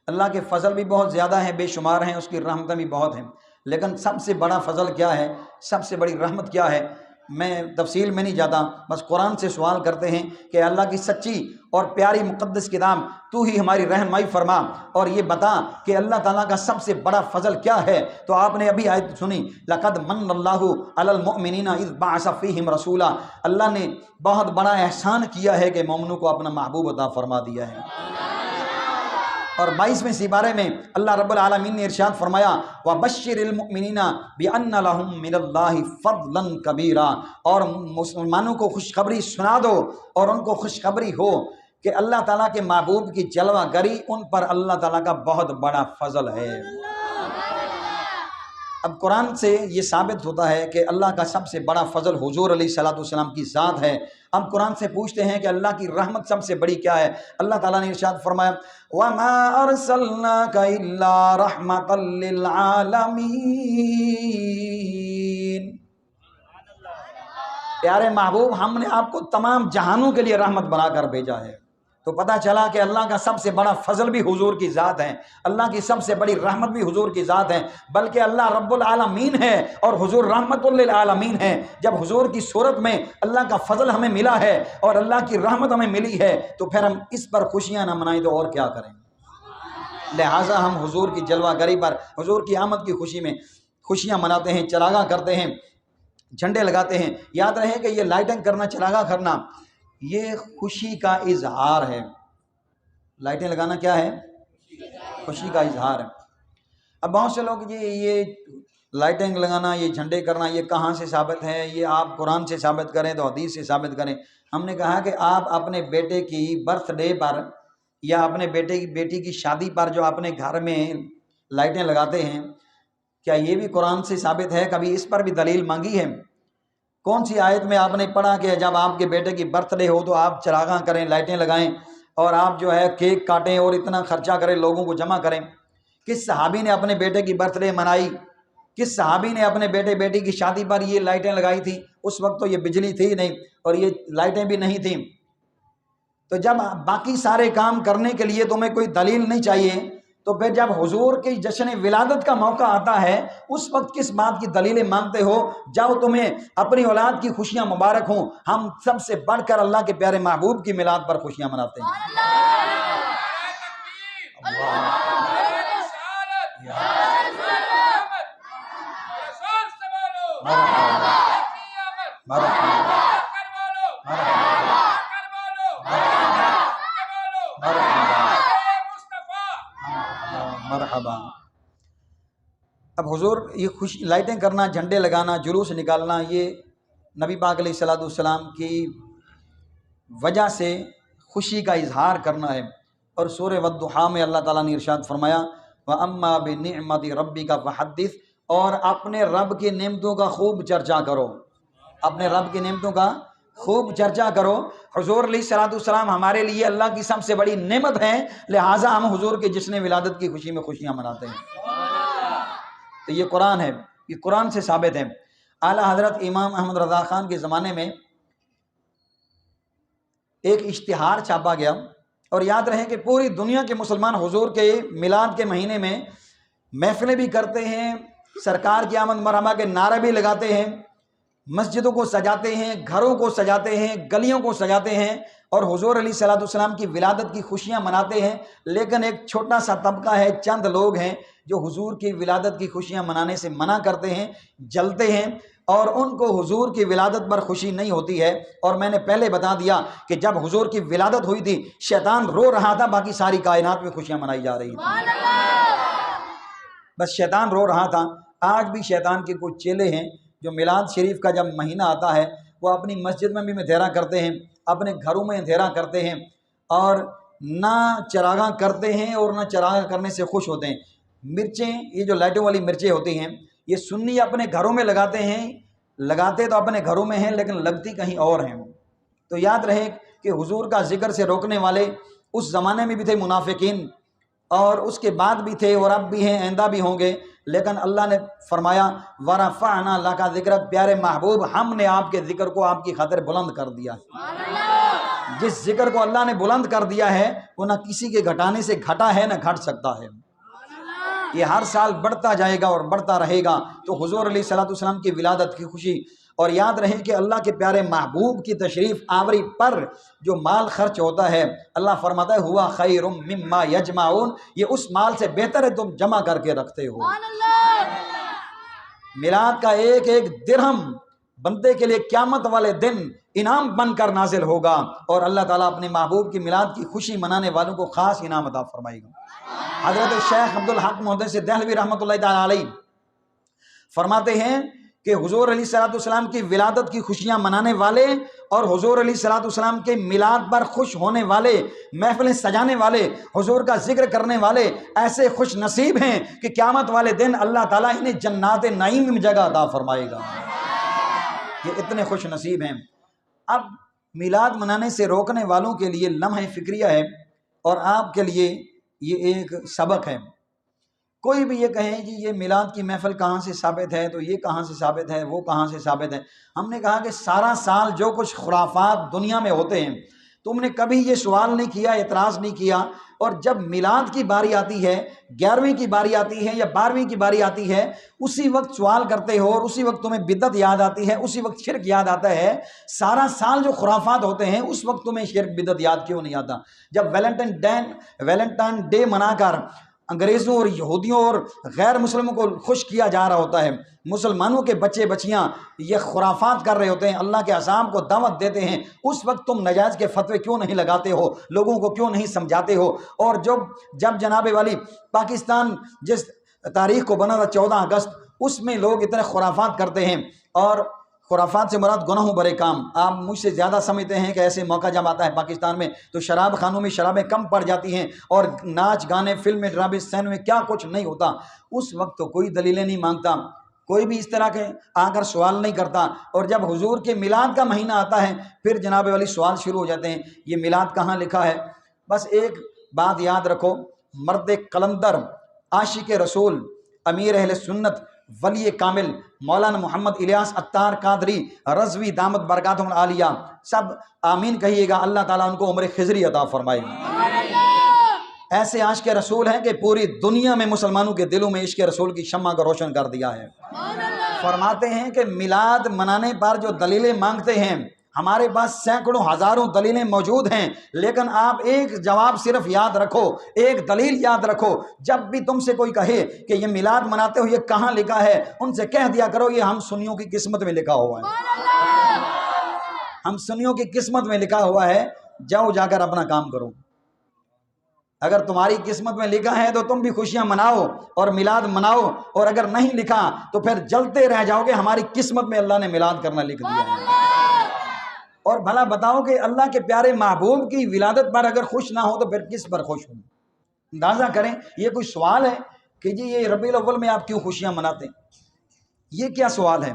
اللہ کے فضل بھی بہت زیادہ ہیں، بے شمار ہیں، اس کی رحمتیں بھی بہت ہیں، لیکن سب سے بڑا فضل کیا ہے، سب سے بڑی رحمت کیا ہے، میں تفصیل میں نہیں جاتا، بس قرآن سے سوال کرتے ہیں کہ اللہ کی سچی اور پیاری مقدس کتاب تو ہی ہماری رہنمائی فرما اور یہ بتا کہ اللہ تعالیٰ کا سب سے بڑا فضل کیا ہے۔ تو آپ نے ابھی آیت سنی، لقد من اللہ علی المؤمنین اذ بعث فیہم رسولا، اللہ نے بہت بڑا احسان کیا ہے کہ مومنوں کو اپنا محبوب عطا فرما دیا ہے۔ اور 22ویں سپارے میں اللہ رب العالمین نے ارشاد فرمایا وَبَشِّرِ الْمُؤْمِنِينَ بِأَنَّ لَهُم مِّنَ اللَّهِ فَضْلًا كَبِيرًا، اور مسلمانوں کو خوشخبری سنا دو اور ان کو خوشخبری ہو کہ اللہ تعالیٰ کے محبوب کی جلوہ گری ان پر اللہ تعالیٰ کا بہت بڑا فضل ہے۔ اب قرآن سے یہ ثابت ہوتا ہے کہ اللہ کا سب سے بڑا فضل حضور علیہ الصلوۃ والسلام کی ذات ہے۔ ہم قرآن سے پوچھتے ہیں کہ اللہ کی رحمت سب سے بڑی کیا ہے؟ اللہ تعالیٰ نے ارشاد فرمایا وَمَا أَرْسَلْنَاكَ إِلَّا رَحْمَةً لِّلْعَالَمِينَ، پیارے محبوب ہم نے آپ کو تمام جہانوں کے لیے رحمت بنا کر بھیجا ہے۔ تو پتہ چلا کہ اللہ کا سب سے بڑا فضل بھی حضور کی ذات ہے، اللہ کی سب سے بڑی رحمت بھی حضور کی ذات ہے، بلکہ اللہ رب العالمین ہے اور حضور رحمت للعالمین ہے۔ جب حضور کی صورت میں اللہ کا فضل ہمیں ملا ہے اور اللہ کی رحمت ہمیں ملی ہے تو پھر ہم اس پر خوشیاں نہ منائیں تو اور کیا کریں؟ لہٰذا ہم حضور کی جلوہ گری پر، حضور کی آمد کی خوشی میں خوشیاں مناتے ہیں، چراغاں کرتے ہیں، جھنڈے لگاتے ہیں۔ یاد رہے کہ یہ لائٹنگ کرنا، چراغاں کرنا، یہ خوشی کا اظہار ہے۔ لائٹیں لگانا کیا ہے؟ خوشی کا اظہار ہے۔ اب بہت سے لوگ یہ لائٹنگ لگانا، یہ جھنڈے کرنا، یہ کہاں سے ثابت ہے؟ یہ آپ قرآن سے ثابت کریں تو حدیث سے ثابت کریں۔ ہم نے کہا کہ آپ اپنے بیٹے کی برتھ ڈے پر یا اپنے بیٹی کی شادی پر جو اپنے گھر میں لائٹیں لگاتے ہیں، کیا یہ بھی قرآن سے ثابت ہے؟ کبھی اس پر بھی دلیل مانگی ہے؟ کون سی آیت میں آپ نے پڑھا کہ جب آپ کے بیٹے کی برتھ ڈے ہو تو آپ چراغاں کریں، لائٹیں لگائیں اور آپ جو ہے کیک کاٹیں اور اتنا خرچہ کریں، لوگوں کو جمع کریں؟ کس صحابی نے اپنے بیٹے کی برتھ ڈے منائی؟ کس صحابی نے اپنے بیٹے بیٹی کی شادی پر یہ لائٹیں لگائی تھی؟ اس وقت تو یہ بجلی تھی نہیں اور یہ لائٹیں بھی نہیں تھیں۔ تو جب باقی سارے کام کرنے کے لیے تمہیں کوئی دلیل نہیں چاہیے تو پھر جب حضور کی جشن ولادت کا موقع آتا ہے اس وقت کس بات کی دلیلیں مانگتے ہو؟ جاؤ تمہیں اپنی اولاد کی خوشیاں مبارک ہوں، ہم سب سے بڑھ کر اللہ کے پیارے محبوب کی میلاد پر خوشیاں مناتے ہیں۔ مرحبا۔ اب حضور یہ خوشی لائٹیں کرنا، جھنڈے لگانا، جلوس نکالنا، یہ نبی پاک علیہ الصلوۃ والسلام کی وجہ سے خوشی کا اظہار کرنا ہے۔ اور سورہ والضحیٰ میں اللہ تعالیٰ نے ارشاد فرمایا وَأَمَّا بِنِعْمَةِ رَبِّكَ فَحَدِّثْ، اور اپنے رب کی نعمتوں کا خوب چرچا کرو، اپنے رب کی نعمتوں کا خوب چرچا کرو۔ حضور علیہ الصلوۃ والسلام ہمارے لیے اللہ کی سب سے بڑی نعمت ہے، لہٰذا ہم حضور کے جشن ولادت کی خوشی میں خوشیاں مناتے ہیں۔ تو یہ قرآن ہے، یہ قرآن سے ثابت ہے۔ اعلیٰ حضرت امام احمد رضا خان کے زمانے میں ایک اشتہار چھاپا گیا، اور یاد رہے کہ پوری دنیا کے مسلمان حضور کے میلاد کے مہینے میں محفلیں بھی کرتے ہیں، سرکار کی آمد مرحبا کے نعرے بھی لگاتے ہیں، مسجدوں کو سجاتے ہیں، گھروں کو سجاتے ہیں، گلیوں کو سجاتے ہیں اور حضور علیہ الصلوۃ والسلام کی ولادت کی خوشیاں مناتے ہیں۔ لیکن ایک چھوٹا سا طبقہ ہے، چند لوگ ہیں جو حضور کی ولادت کی خوشیاں منانے سے منع کرتے ہیں، جلتے ہیں، اور ان کو حضور کی ولادت پر خوشی نہیں ہوتی ہے۔ اور میں نے پہلے بتا دیا کہ جب حضور کی ولادت ہوئی تھی شیطان رو رہا تھا، باقی ساری کائنات میں خوشیاں منائی جا رہی تھیں، بس شیطان رو رہا تھا۔ آج بھی شیطان کے کچھ چیلے ہیں جو میلاد شریف کا جب مہینہ آتا ہے وہ اپنی مسجد میں بھی اندھیرا کرتے ہیں، اپنے گھروں میں اندھیرا کرتے ہیں، اور نہ چراغاں کرتے ہیں اور نہ چراغاں کرنے سے خوش ہوتے ہیں۔ مرچیں، یہ جو لائٹوں والی مرچیں ہوتی ہیں، یہ سنی اپنے گھروں میں لگاتے ہیں، لگاتے تو اپنے گھروں میں ہیں لیکن لگتی کہیں اور ہیں۔ تو یاد رہے کہ حضور کا ذکر سے روکنے والے اس زمانے میں بھی تھے منافقین، اور اس کے بعد بھی تھے، اور اب بھی ہیں، آئندہ بھی ہوں گے، لیکن اللہ نے فرمایا وَرَفَعْنَا لَكَ ذِكْرَكَ، پیارے محبوب ہم نے آپ کے ذکر کو آپ کی خاطر بلند کر دیا۔ جس ذکر کو اللہ نے بلند کر دیا ہے وہ نہ کسی کے گھٹانے سے گھٹا ہے نہ گھٹ سکتا ہے، یہ ہر سال بڑھتا جائے گا اور بڑھتا رہے گا۔ تو حضور علیہ الصلوۃ والسلام کی ولادت کی خوشی، اور یاد رہے کہ اللہ کے پیارے محبوب کی تشریف آوری پر جو مال خرچ ہوتا ہے، اللہ فرماتا ہے ہوا خیر مما یجمعون، یہ اس مال سے بہتر ہے تم جمع کر کے رکھتے ہو۔ میلاد کا ایک ایک درہم بندے کے لیے قیامت والے دن انعام بن کر نازل ہوگا، اور اللہ تعالیٰ اپنے محبوب کی میلاد کی خوشی منانے والوں کو خاص انعام عطا فرمائے گا۔ حضرت شیخ عبدالحق محدث دہلوی رحمۃ اللہ تعالیٰ علیہ فرماتے ہیں کہ حضور علیہ الصلوۃ والسلام کی ولادت کی خوشیاں منانے والے اور حضور علیہ الصلوۃ والسلام کے میلاد پر خوش ہونے والے، محفلیں سجانے والے، حضور کا ذکر کرنے والے ایسے خوش نصیب ہیں کہ قیامت والے دن اللہ تعالیٰ انہیں جنات نعیم میں جگہ عطا فرمائے گا، یہ اتنے خوش نصیب ہیں۔ اب میلاد منانے سے روکنے والوں کے لیے لمحہ فکریہ ہے، اور آپ کے لیے یہ ایک سبق ہے۔ کوئی بھی یہ کہیں کہ یہ میلاد کی محفل کہاں سے ثابت ہے، تو یہ کہاں سے ثابت ہے، وہ کہاں سے ثابت ہے۔ ہم نے کہا کہ سارا سال جو کچھ خرافات دنیا میں ہوتے ہیں تم نے کبھی یہ سوال نہیں کیا، اعتراض نہیں کیا، اور جب میلاد کی باری آتی ہے، 11ویں کی باری آتی ہے یا 12ویں کی باری آتی ہے، اسی وقت سوال کرتے ہو، اور اسی وقت تمہیں بدعت یاد آتی ہے، اسی وقت شرک یاد آتا ہے۔ سارا سال جو خرافات ہوتے ہیں اس وقت تمہیں شرک بدعت یاد کیوں نہیں آتا؟ جب ویلنٹائن ڈے منا کر انگریزوں اور یہودیوں اور غیر مسلموں کو خوش کیا جا رہا ہوتا ہے، مسلمانوں کے بچے بچیاں یہ خرافات کر رہے ہوتے ہیں، اللہ کے عذاب کو دعوت دیتے ہیں، اس وقت تم نجائز کے فتوے کیوں نہیں لگاتے ہو، لوگوں کو کیوں نہیں سمجھاتے ہو؟ اور جب جناب والی پاکستان جس تاریخ کو بنا تھا 14 اگست، اس میں لوگ اتنے خرافات کرتے ہیں، اور خرافات سے مراد گناہوں بھرے کام۔ آپ مجھ سے زیادہ سمجھتے ہیں کہ ایسے موقع جب آتا ہے پاکستان میں تو شراب خانوں میں شرابیں کم پڑ جاتی ہیں، اور ناچ گانے فلمیں ڈرامے سین میں کیا کچھ نہیں ہوتا۔ اس وقت تو کوئی دلیلیں نہیں مانگتا، کوئی بھی اس طرح کے آ کر سوال نہیں کرتا، اور جب حضور کے میلاد کا مہینہ آتا ہے پھر جناب والی سوال شروع ہو جاتے ہیں، یہ میلاد کہاں لکھا ہے؟ بس ایک بات یاد رکھو، مرد قلندر، عاشق رسول، امیر اہل سنت، ولی کامل مولانا محمد الیاس عطار قادری رضوی دامت برکاتہم العالیہ، سب آمین کہیے گا، اللہ تعالیٰ ان کو عمر خضری عطا فرمائے گا۔ ایسے عاشق رسول ہیں کہ پوری دنیا میں مسلمانوں کے دلوں میں عشق رسول کی شمع کو روشن کر دیا ہے۔ فرماتے ہیں کہ میلاد منانے پر جو دلیلیں مانگتے ہیں، ہمارے پاس سینکڑوں ہزاروں دلیلیں موجود ہیں، لیکن آپ ایک جواب صرف یاد رکھو، ایک دلیل یاد رکھو، جب بھی تم سے کوئی کہے کہ یہ میلاد مناتے ہو یہ کہاں لکھا ہے، ان سے کہہ دیا کرو یہ ہم سنیوں کی قسمت میں لکھا ہوا ہے، ہم سنیوں کی قسمت میں لکھا ہوا ہے، جاؤ جا کر اپنا کام کرو۔ اگر تمہاری قسمت میں لکھا ہے تو تم بھی خوشیاں مناؤ اور میلاد مناؤ، اور اگر نہیں لکھا تو پھر جلتے رہ جاؤ گے، ہماری قسمت میں اللہ نے میلاد کرنا لکھ دیا ہے۔ اور بھلا بتاؤ کہ اللہ کے پیارے محبوب کی ولادت پر اگر خوش نہ ہو تو پھر کس پر خوش ہوں؟ اندازہ کریں، یہ کوئی سوال ہے کہ جی یہ ربیع الاول میں آپ کیوں خوشیاں مناتے ہیں؟ یہ کیا سوال ہے؟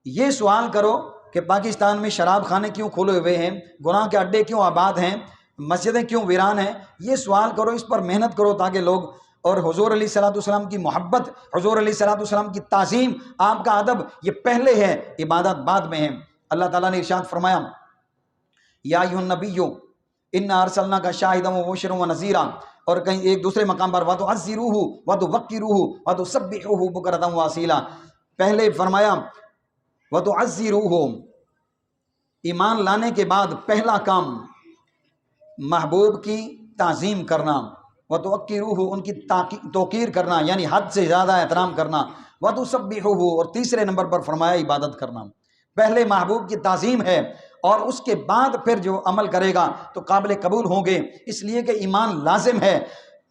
یہ سوال کرو کہ پاکستان میں شراب خانے کیوں کھلے ہوئے ہیں، گناہ کے اڈے کیوں آباد ہیں، مسجدیں کیوں ویران ہیں؟ یہ سوال کرو، اس پر محنت کرو تاکہ لوگ، اور حضور علیہ الصلوۃ والسلام کی محبت، حضور علیہ الصلوۃ والسلام کی تعظیم، آپ کا ادب یہ پہلے ہے، عبادت بعد میں ہے۔ اللہ تعالیٰ نے ارشاد فرمایا یا ایھا النبی انا ارسلناک شاہدا ومبشرا ونذیرا، اور کہیں ایک دوسرے مقام پر وتعزروہ وتوقروہ وتسبحوہ بکرۃ واصیلا، پہلے فرمایا وتعزروہ، ایمان لانے کے بعد پہلا کام محبوب کی تعظیم کرنا، وتوقروہ ان کی توقیر کرنا یعنی حد سے زیادہ احترام کرنا، وتسبحوہ اور تیسرے نمبر پر فرمایا عبادت کرنا۔ پہلے محبوب کی تعظیم ہے، اور اس کے بعد پھر جو عمل کرے گا تو قابل قبول ہوں گے، اس لیے کہ ایمان لازم ہے۔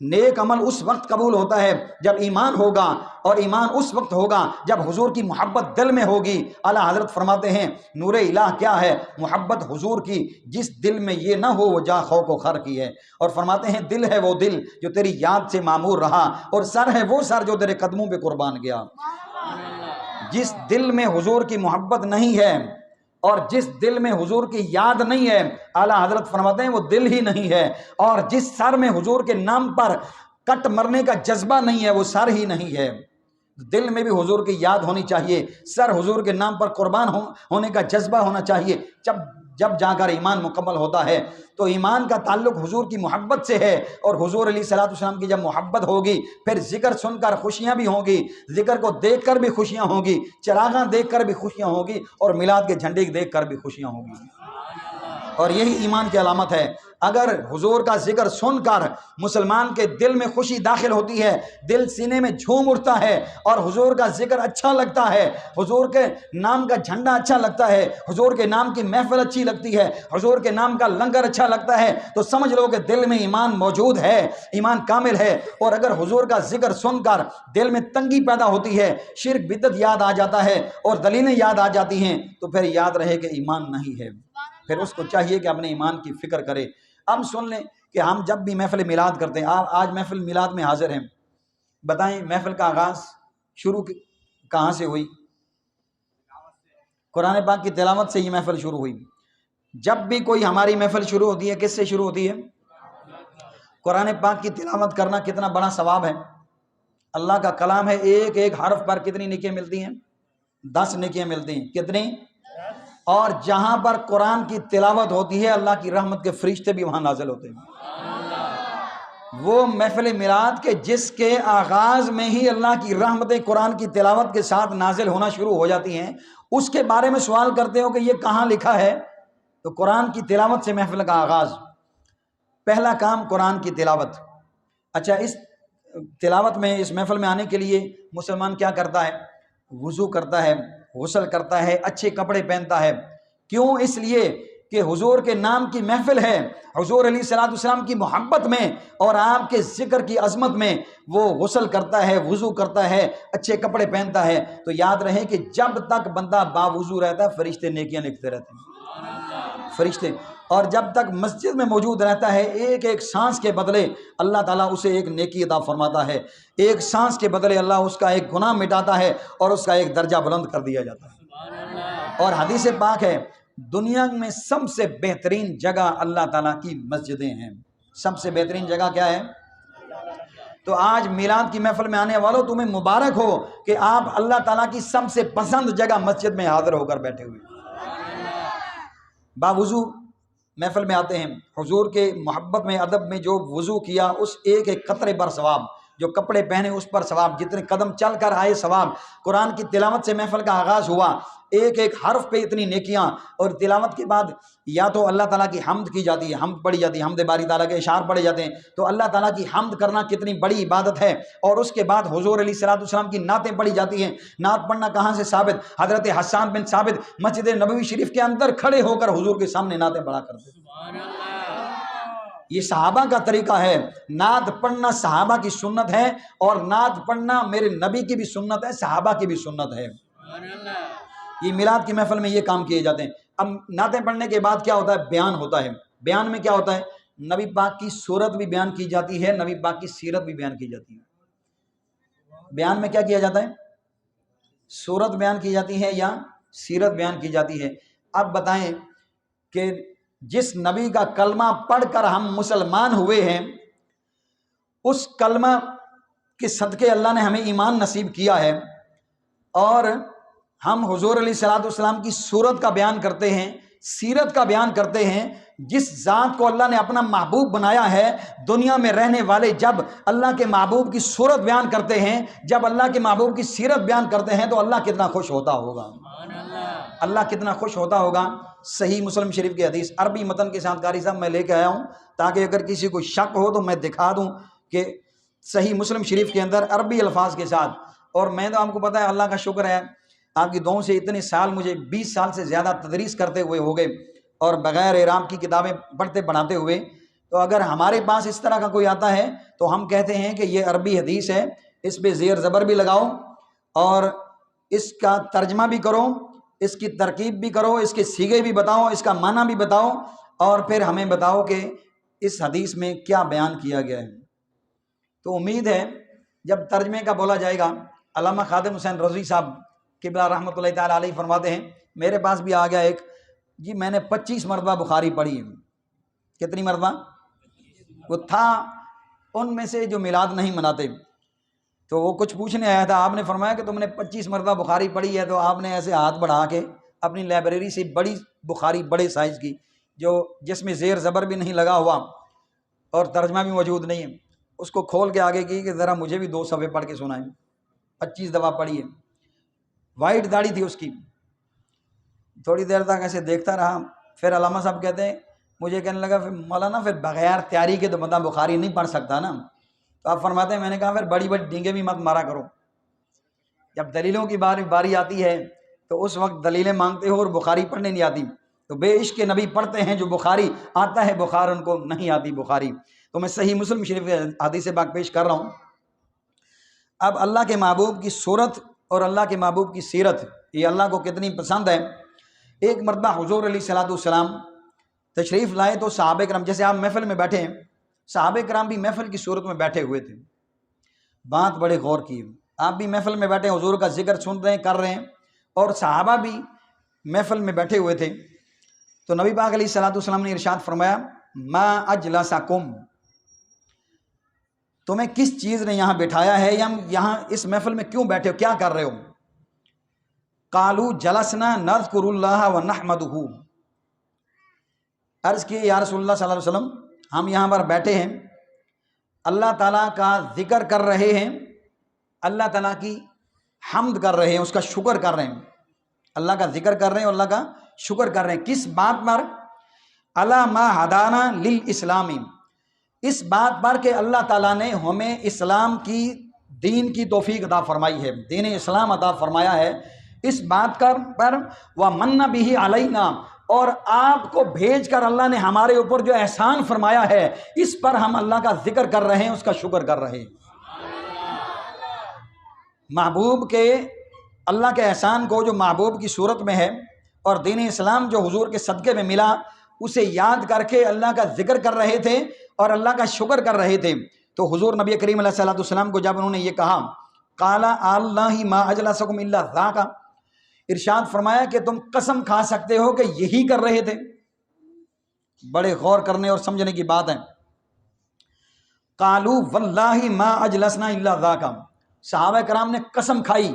نیک عمل اس وقت قبول ہوتا ہے جب ایمان ہوگا، اور ایمان اس وقت ہوگا جب حضور کی محبت دل میں ہوگی۔ اعلیٰ حضرت فرماتے ہیں نور الہ کیا ہے؟ محبت حضور کی، جس دل میں یہ نہ ہو وہ جا خوف و خر کی ہے۔ اور فرماتے ہیں دل ہے وہ دل جو تیری یاد سے معمور رہا، اور سر ہے وہ سر جو تیرے قدموں پہ قربان گیا۔ جس دل میں حضور کی محبت نہیں ہے اور جس دل میں حضور کی یاد نہیں ہے، اعلیٰ حضرت فرماتے ہیں وہ دل ہی نہیں ہے، اور جس سر میں حضور کے نام پر کٹ مرنے کا جذبہ نہیں ہے وہ سر ہی نہیں ہے۔ دل میں بھی حضور کی یاد ہونی چاہیے، سر حضور کے نام پر قربان ہونے کا جذبہ ہونا چاہیے۔ جب جا کر ایمان مکمل ہوتا ہے تو ایمان کا تعلق حضور کی محبت سے ہے، اور حضور علیہ الصلوۃ والسلام کی جب محبت ہوگی پھر ذکر سن کر خوشیاں بھی ہوں گی، ذکر کو دیکھ کر بھی خوشیاں ہوں گی، چراغاں دیکھ کر بھی خوشیاں ہوں گی، اور میلاد کے جھنڈے دیکھ کر بھی خوشیاں ہوں گی۔ اور یہی ایمان کی علامت ہے۔ اگر حضور کا ذکر سن کر مسلمان کے دل میں خوشی داخل ہوتی ہے، دل سینے میں جھوم اٹھتا ہے، اور حضور کا ذکر اچھا لگتا ہے، حضور کے نام کا جھنڈا اچھا لگتا ہے، حضور کے نام کی محفل اچھی لگتی ہے، حضور کے نام کا لنگر اچھا لگتا ہے، تو سمجھ لو کہ دل میں ایمان موجود ہے، ایمان کامل ہے۔ اور اگر حضور کا ذکر سن کر دل میں تنگی پیدا ہوتی ہے، شرک بدعت یاد آ جاتا ہے اور دلیلیں یاد آ جاتی ہیں، تو پھر یاد رہے کہ ایمان نہیں ہے، پھر اس کو چاہیے کہ اپنے ایمان کی فکر کرے۔ اب سن لیں کہ ہم جب بھی محفل میلاد کرتے ہیں، آپ آج محفل میلاد میں حاضر ہیں، بتائیں محفل کا آغاز شروع کہاں سے ہوئی؟ قرآن پاک کی تلاوت سے یہ محفل شروع ہوئی۔ جب بھی کوئی ہماری محفل شروع ہوتی ہے کس سے شروع ہوتی ہے؟ قرآن پاک کی تلاوت کرنا کتنا بڑا ثواب ہے۔ اللہ کا کلام ہے، ایک ایک حرف پر کتنی نیکیاں ملتی ہیں؟ 10 نیکیاں ملتی ہیں۔ کتنی؟ اور جہاں پر قرآن کی تلاوت ہوتی ہے اللہ کی رحمت کے فرشتے بھی وہاں نازل ہوتے ہیں۔ وہ محفل میلاد کے جس کے آغاز میں ہی اللہ کی رحمتیں قرآن کی تلاوت کے ساتھ نازل ہونا شروع ہو جاتی ہیں، اس کے بارے میں سوال کرتے ہو کہ یہ کہاں لکھا ہے؟ تو قرآن کی تلاوت سے محفل کا آغاز، پہلا کام قرآن کی تلاوت۔ اچھا، اس تلاوت میں اس محفل میں آنے کے لیے مسلمان کیا کرتا ہے؟ وضو کرتا ہے، غسل کرتا ہے، اچھے کپڑے پہنتا ہے۔ کیوں؟ اس لیے کہ حضور کے نام کی محفل ہے، حضور علیہ الصلوۃ والسلام کی محبت میں اور آپ کے ذکر کی عظمت میں وہ غسل کرتا ہے، وضو کرتا ہے، اچھے کپڑے پہنتا ہے۔ تو یاد رہے کہ جب تک بندہ باوضو رہتا ہے فرشتے نیکیاں لکھتے رہتے ہیں، فرشتے۔ اور جب تک مسجد میں موجود رہتا ہے ایک ایک سانس کے بدلے اللہ تعالیٰ اسے ایک نیکی عطا فرماتا ہے، ایک سانس کے بدلے اللہ اس کا ایک گناہ مٹاتا ہے اور اس کا ایک درجہ بلند کر دیا جاتا ہے۔ اور حدیث پاک ہے دنیا میں سب سے بہترین جگہ اللہ تعالیٰ کی مسجدیں ہیں۔ سب سے بہترین جگہ کیا ہے؟ تو آج میلاد کی محفل میں آنے والوں تمہیں مبارک ہو کہ آپ اللہ تعالیٰ کی سب سے پسند جگہ مسجد میں حاضر ہو کر بیٹھے ہوئے، باوضو محفل میں آتے ہیں۔ حضور کے محبت میں ادب میں جو وضو کیا اس ایک ایک قطرے پر ثواب، جو کپڑے پہنے اس پر ثواب، جتنے قدم چل کر آئے ثواب۔ قرآن کی تلاوت سے محفل کا آغاز ہوا، ایک ایک حرف پہ اتنی نیکیاں، اور تلاوت کے بعد یا تو اللہ تعالیٰ کی حمد کی جاتی ہے، حمد پڑھی جاتی ہے، حمد باری تعالیٰ کے اشعار پڑھے جاتے ہیں، تو اللہ تعالیٰ کی حمد کرنا کتنی بڑی عبادت ہے۔ اور اس کے بعد حضور علیہ الصلوۃ والسلام کی نعتیں پڑھی جاتی ہیں۔ نعت پڑھنا کہاں سے ثابت؟ حضرت حسان بن ثابت مسجد نبوی شریف کے اندر کھڑے ہو کر حضور کے سامنے نعتیں پڑھا کرتے ہیں۔ یہ صحابہ کا طریقہ ہے، نعت پڑھنا صحابہ کی سنت ہے، اور نعت پڑھنا میرے نبی کی بھی سنت ہے، صحابہ کی بھی سنت ہے۔ یہ میلاد کی محفل میں یہ کام کیے جاتے ہیں۔ اب نعتیں پڑھنے کے بعد کیا ہوتا ہے؟ بیان ہوتا ہے۔ بیان میں کیا ہوتا ہے؟ نبی پاک کی صورت بھی بیان کی جاتی ہے، نبی پاک کی سیرت بھی بیان کی جاتی ہے۔ بیان میں کیا کیا جاتا ہے؟ صورت بیان کی جاتی ہے یا سیرت بیان کی جاتی ہے۔ اب بتائیں کہ جس نبی کا کلمہ پڑھ کر ہم مسلمان ہوئے ہیں، اس کلمہ کے صدقے اللہ نے ہمیں ایمان نصیب کیا ہے، اور ہم حضور علیہ الصلوۃ والسلام کی صورت کا بیان کرتے ہیں، سیرت کا بیان کرتے ہیں۔ جس ذات کو اللہ نے اپنا محبوب بنایا ہے، دنیا میں رہنے والے جب اللہ کے محبوب کی صورت بیان کرتے ہیں، جب اللہ کے محبوب کی سیرت بیان کرتے ہیں، تو اللہ کتنا خوش ہوتا ہوگا، اللہ کتنا خوش ہوتا ہوگا۔ صحیح مسلم شریف کی حدیث عربی متن کے ساتھ قاری صاحب میں لے کے آیا ہوں تاکہ اگر کسی کو شک ہو تو میں دکھا دوں کہ صحیح مسلم شریف کے اندر عربی الفاظ کے ساتھ۔ اور میں تو آپ کو پتہ ہے اللہ کا شکر ہے آپ کی دعاؤں سے اتنے سال، مجھے 20 سال سے زیادہ تدریس کرتے ہوئے ہو گئے، اور بغیر اعراب کی کتابیں پڑھتے پڑھاتے ہوئے تو اگر ہمارے پاس اس طرح کا کوئی آتا ہے تو ہم کہتے ہیں کہ یہ عربی حدیث ہے، اس پہ زیر زبر بھی لگاؤ اور اس کا ترجمہ بھی کرو، اس کی ترکیب بھی کرو، اس کے صیغے بھی بتاؤ، اس کا معنی بھی بتاؤ، اور پھر ہمیں بتاؤ کہ اس حدیث میں کیا بیان کیا گیا ہے۔ تو امید ہے جب ترجمے کا بولا جائے گا، علامہ خادم حسین رضوی صاحب قبلہ رحمۃ اللہ تعالیٰ علیہ فرماتے ہیں، میرے پاس بھی آ گیا ایک، جی میں نے 25 مرتبہ بخاری پڑھی ہے۔ کتنی مرتبہ؟ وہ تھا ان میں سے جو میلاد نہیں مناتے، تو وہ کچھ پوچھنے آیا تھا، آپ نے فرمایا کہ تم نے 25 مرتبہ بخاری پڑھی ہے، تو آپ نے ایسے ہاتھ بڑھا کے اپنی لائبریری سے بڑی بخاری بڑے سائز کی، جس میں زیر زبر بھی نہیں لگا ہوا اور ترجمہ بھی موجود نہیں ہے، اس کو کھول کے آگے کی کہ ذرا مجھے بھی 2 صفحے پڑھ کے سنائیں۔ 25 دفعہ پڑھی ہے، وائٹ داڑھی تھی اس کی۔ تھوڑی دیر تک ایسے دیکھتا رہا، پھر علامہ صاحب کہتے ہیں، مجھے کہنے لگا پھر مولانا پھر بغیر تیاری کے تو بندہ بخاری نہیں پڑھ سکتا نا۔ تو آپ فرماتے ہیں میں نے کہا پھر بڑی بڑی ڈینگیں بھی مت مارا کرو، جب دلیلوں کی باری آتی ہے تو اس وقت دلیلیں مانگتے ہو اور بخاری پڑھنے نہیں آتی، تو بے عشق نبی پڑھتے ہیں جو بخاری آتا ہے، بخار ان کو نہیں آتی بخاری۔ تو میں صحیح مسلم شریف کے حدیث پاک پیش کر رہا ہوں۔ اب اللہ کے محبوب کی صورت اور اللہ کے محبوب کی سیرت یہ اللہ کو کتنی پسند ہے۔ ایک مرتبہ حضور علیہ الصلوۃ والسلام تشریف لائے تو صحابہ کرام، جیسے آپ محفل میں بیٹھے ہیں، صحابہ کرام بھی محفل کی صورت میں بیٹھے ہوئے تھے، بات بڑے غور کی۔ آپ بھی محفل میں بیٹھے حضور کا ذکر سن رہے ہیں، کر رہے ہیں، اور صحابہ بھی محفل میں بیٹھے ہوئے تھے۔ تو نبی پاک علیہ الصلوۃ والسلام نے ارشاد فرمایا، ما اجلسکم، تمہیں کس چیز نے یہاں بٹھایا ہے، یا یہاں اس محفل میں کیوں بیٹھے ہو، کیا کر رہے ہو؟ قالوا جلسنا نذکر اللہ ونحمدہ، عرض کی یا رسول اللہ صلی اللہ علیہ وسلم، ہم یہاں پر بیٹھے ہیں، اللہ تعالیٰ کا ذکر کر رہے ہیں، اللہ تعالیٰ کی حمد کر رہے ہیں، اس کا شکر کر رہے ہیں، اللہ کا ذکر کر رہے ہیں اور اللہ کا شکر کر رہے ہیں۔ کس بات پر؟ علی ما ہدانا للاسلام، اس بات پر کہ اللہ تعالیٰ نے ہمیں اسلام کی دین کی توفیق عطا فرمائی ہے، دین اسلام عطا فرمایا ہے، اس بات پر ومن بہ علینا، اور آپ کو بھیج کر اللہ نے ہمارے اوپر جو احسان فرمایا ہے، اس پر ہم اللہ کا ذکر کر رہے ہیں، اس کا شکر کر رہے ہیں۔ محبوب کے اللہ کے احسان کو جو محبوب کی صورت میں ہے اور دین اسلام جو حضور کے صدقے میں ملا، اسے یاد کر کے اللہ کا ذکر کر رہے تھے اور اللہ کا شکر کر رہے تھے۔ تو حضور نبی کریم علیہ الصلوۃ والسلام کو جب انہوں نے یہ کہا، قال اللہ ما اجلسکم الا ذاک، ارشاد فرمایا کہ تم قسم کھا سکتے ہو کہ یہی کر رہے تھے۔ بڑے غور کرنے اور سمجھنے کی بات ہے۔ قالوا واللہ ما اجلسنا الا ذاک، صحابہ کرام نے قسم کھائی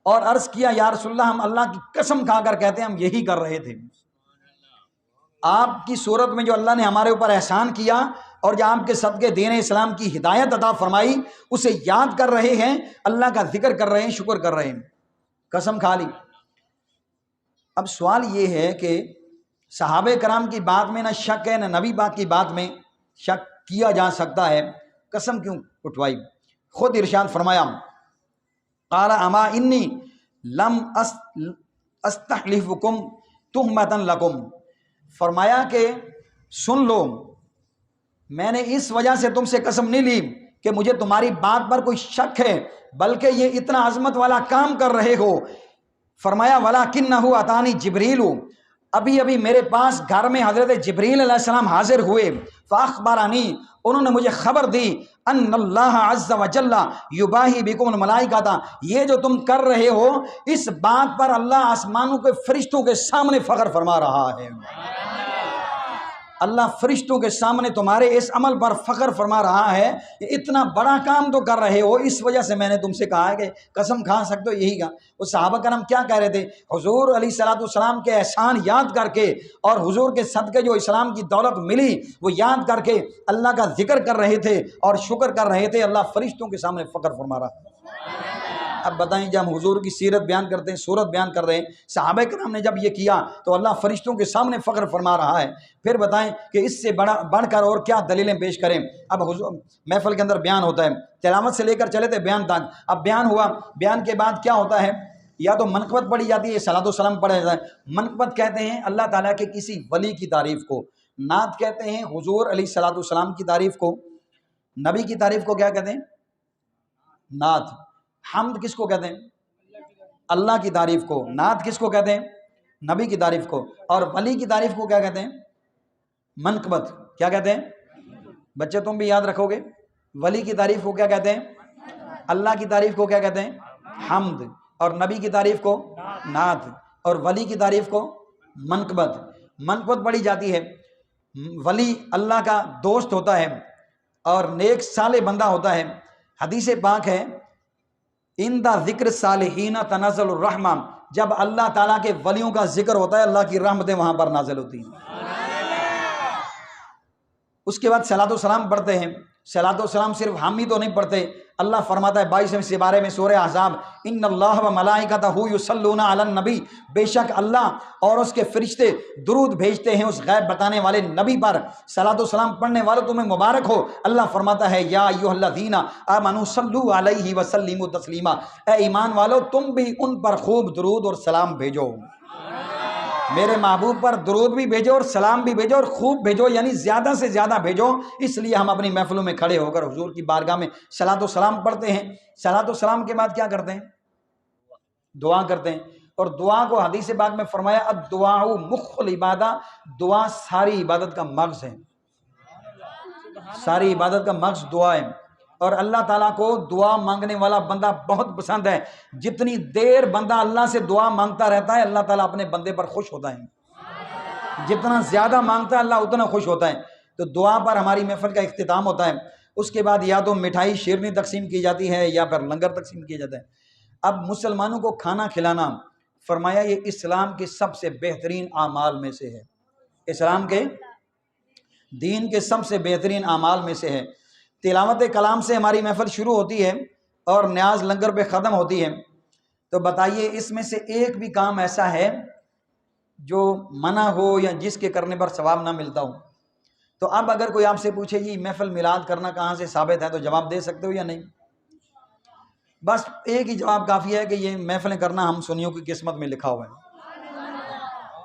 اور عرض کیا یا رسول اللہ، ہم اللہ کی قسم کھا کر کہتے ہیں ہم یہی کر رہے تھے۔ آپ کی صورت میں جو اللہ نے ہمارے اوپر احسان کیا اور جو آپ کے صدقے دین اسلام کی ہدایت عطا فرمائی، اسے یاد کر رہے ہیں، اللہ کا ذکر کر رہے ہیں، شکر کر رہے ہیں، قسم کھا لی۔ اب سوال یہ ہے کہ صحابہ کرام کی بات میں نہ شک ہے، نہ نبی پاک کی بات میں شک کیا جا سکتا ہے، قسم کیوں اٹھوائی؟ خود ارشاد فرمایا، قال اما انی لم استحلفکم تہمتا لکم، فرمایا کہ سن لو، میں نے اس وجہ سے تم سے قسم نہیں لی کہ مجھے تمہاری بات پر کوئی شک ہے، بلکہ یہ اتنا عظمت والا کام کر رہے ہو۔ فرمایا ولاکنہ اتانی جبریل، ابھی میرے پاس گھر میں حضرت جبریل علیہ السلام حاضر ہوئے، فاخبرانی، انہوں نے مجھے خبر دی، ان اللہ عز وجل یباہی بکم الملائکہ، یہ جو تم کر رہے ہو اس بات پر اللہ آسمانوں کے فرشتوں کے سامنے فخر فرما رہا ہے۔ اللہ فرشتوں کے سامنے تمہارے اس عمل پر فخر فرما رہا ہے کہ اتنا بڑا کام تو کر رہے ہو، اس وجہ سے میں نے تم سے کہا ہے کہ قسم کھا سکتے ہو یہی کا۔ وہ صحابہ کرام کیا کہہ رہے تھے؟ حضور علیہ الصلوۃ والسلام کے احسان یاد کر کے اور حضور کے صدقے جو اسلام کی دولت ملی وہ یاد کر کے اللہ کا ذکر کر رہے تھے اور شکر کر رہے تھے، اللہ فرشتوں کے سامنے فخر فرما رہا ہے۔ اب بتائیں جب ہم حضور کی سیرت بیان کرتے ہیں، صورت بیان کر رہے ہیں، صحابہ کرام نے جب یہ کیا تو اللہ فرشتوں کے سامنے فخر فرما رہا ہے، پھر بتائیں کہ اس سے بڑھ کر اور کیا دلیلیں پیش کریں۔ اب حضور محفل کے اندر بیان ہوتا ہے، تلاوت سے لے کر چلے تھے بیان تک، اب بیان ہوا، بیان کے بعد کیا ہوتا ہے؟ یا تو منقبت پڑھی جاتی ہے، صلاۃ و سلام پڑھا جاتا ہے۔ منقبت کہتے ہیں اللہ تعالیٰ کے کسی ولی کی تعریف کو، نعت کہتے ہیں حضور علیہ الصلوۃ والسلام کی تعریف کو، نبی کی تعریف کو کیا کہتے ہیں؟ نعت۔ حمد کس کو کہتے ہیں؟ اللہ کی تعریف کو۔ نعت کس کو کہتے ہیں؟ نبی کی تعریف کو۔ اور ولی کی تعریف کو کیا کہتے ہیں؟ منقبت۔ کیا کہتے ہیں؟ بچے تم بھی یاد رکھو گے، ولی کی تعریف کو کیا کہتے ہیں؟ اللہ کی تعریف کو کیا کہتے ہیں؟ حمد۔ اور نبی کی تعریف کو نعت، اور ولی کی تعریف کو منقبت۔ منقبت پڑھی جاتی ہے۔ ولی اللہ کا دوست ہوتا ہے اور نیک صالح بندہ ہوتا ہے۔ حدیث پاک ہے عند ذکر صالحین تنزل الرحمہ، جب اللہ تعالیٰ کے ولیوں کا ذکر ہوتا ہے اللہ کی رحمتیں وہاں پر نازل ہوتی ہیں۔ اس کے بعد صلاۃ و سلام پڑھتے ہیں۔ صلاۃ و سلام صرف ہم ہی تو نہیں پڑھتے، اللہ فرماتا ہے 22ویں سپارے میں سورہ احزاب، ان اللہ و ملائکتہ یصلون علی النبی، بے شک اللہ اور اس کے فرشتے درود بھیجتے ہیں اس غیب بتانے والے نبی پر۔ صلاۃ و سلام پڑھنے والوں تمہیں مبارک ہو۔ اللہ فرماتا ہے یا ایھا الذین آمنوا صلوا علیہ وسلموا تسلیما، اے ایمان والو تم بھی ان پر خوب درود اور سلام بھیجو۔ میرے محبوب پر درود بھی بھیجو اور سلام بھی بھیجو، اور خوب بھیجو، یعنی زیادہ سے زیادہ بھیجو۔ اس لیے ہم اپنی محفلوں میں کھڑے ہو کر حضور کی بارگاہ میں صلاۃ و سلام پڑھتے ہیں۔ صلاۃ و سلام کے بعد کیا کرتے ہیں؟ دعا کرتے ہیں۔ اور دعا کو حدیث پاک میں فرمایا الدعاء مخ العبادہ، دعا ساری عبادت کا مغز ہے، ساری عبادت کا مغز دعا ہے۔ اور اللہ تعالیٰ کو دعا مانگنے والا بندہ بہت پسند ہے۔ جتنی دیر بندہ اللہ سے دعا مانگتا رہتا ہے اللہ تعالیٰ اپنے بندے پر خوش ہوتا ہے، جتنا زیادہ مانگتا ہے اللہ اتنا خوش ہوتا ہے۔ تو دعا پر ہماری محفل کا اختتام ہوتا ہے۔ اس کے بعد یا تو مٹھائی شیرنی تقسیم کی جاتی ہے یا پھر لنگر تقسیم کیا جاتا ہے۔ اب مسلمانوں کو کھانا کھلانا فرمایا یہ اسلام کے سب سے بہترین اعمال میں سے ہے، اسلام کے دین کے سب سے بہترین اعمال میں سے ہے۔ تلاوت کلام سے ہماری محفل شروع ہوتی ہے اور نیاز لنگر پہ ختم ہوتی ہے۔ تو بتائیے اس میں سے ایک بھی کام ایسا ہے جو منع ہو یا جس کے کرنے پر ثواب نہ ملتا ہو؟ تو اب اگر کوئی آپ سے پوچھے یہ محفل میلاد کرنا کہاں سے ثابت ہے تو جواب دے سکتے ہو یا نہیں؟ بس ایک ہی جواب کافی ہے کہ یہ محفلیں کرنا ہم سنیوں کی قسمت میں لکھا ہوا ہے۔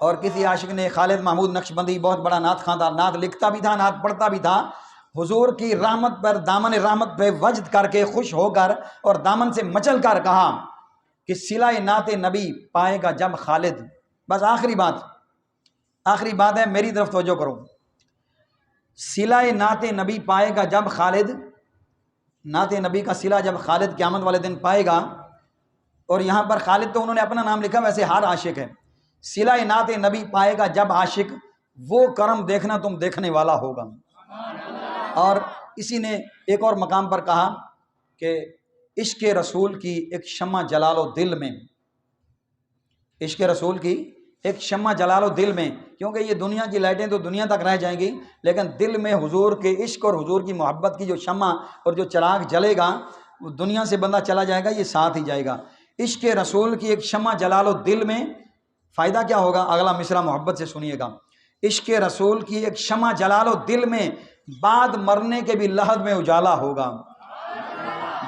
اور کسی عاشق نے، خالد محمود نقشبندی بہت بڑا نعت خواں تھا، نعت لکھتا بھی تھا نعت پڑھتا بھی تھا، حضور کی رحمت پر دامن رحمت پہ وجد کر کے خوش ہو کر اور دامن سے مچل کر کہا کہ صلہ نعت نبی پائے گا جب خالد۔ بس آخری بات ہے، میری طرف توجہ کرو۔ صلہ نعت نبی پائے گا جب خالد، نعت نبی کا صلہ جب خالد قیامت والے دن پائے گا، اور یہاں پر خالد تو انہوں نے اپنا نام لکھا، ویسے ہر عاشق ہے۔ صلہ نعت نبی پائے گا جب عاشق، وہ کرم دیکھنا تم دیکھنے والا ہوگا۔ اور اسی نے ایک اور مقام پر کہا کہ عشق رسول کی ایک شمع جلا لو دل میں، عشق رسول کی ایک شمع جلا لو دل میں، کیونکہ یہ دنیا کی لائٹیں تو دنیا تک رہ جائیں گی، لیکن دل میں حضور کے عشق اور حضور کی محبت کی جو شمع اور جو چراغ جلے گا وہ دنیا سے بندہ چلا جائے گا، یہ ساتھ ہی جائے گا۔ عشق رسول کی ایک شمع جلا لو دل میں، فائدہ کیا ہوگا؟ اگلا مصرع محبت سے سنیے گا۔ عشق رسول کی ایک شمع جلا لو دل میں، بعد مرنے کے بھی لحد میں اجالا ہوگا،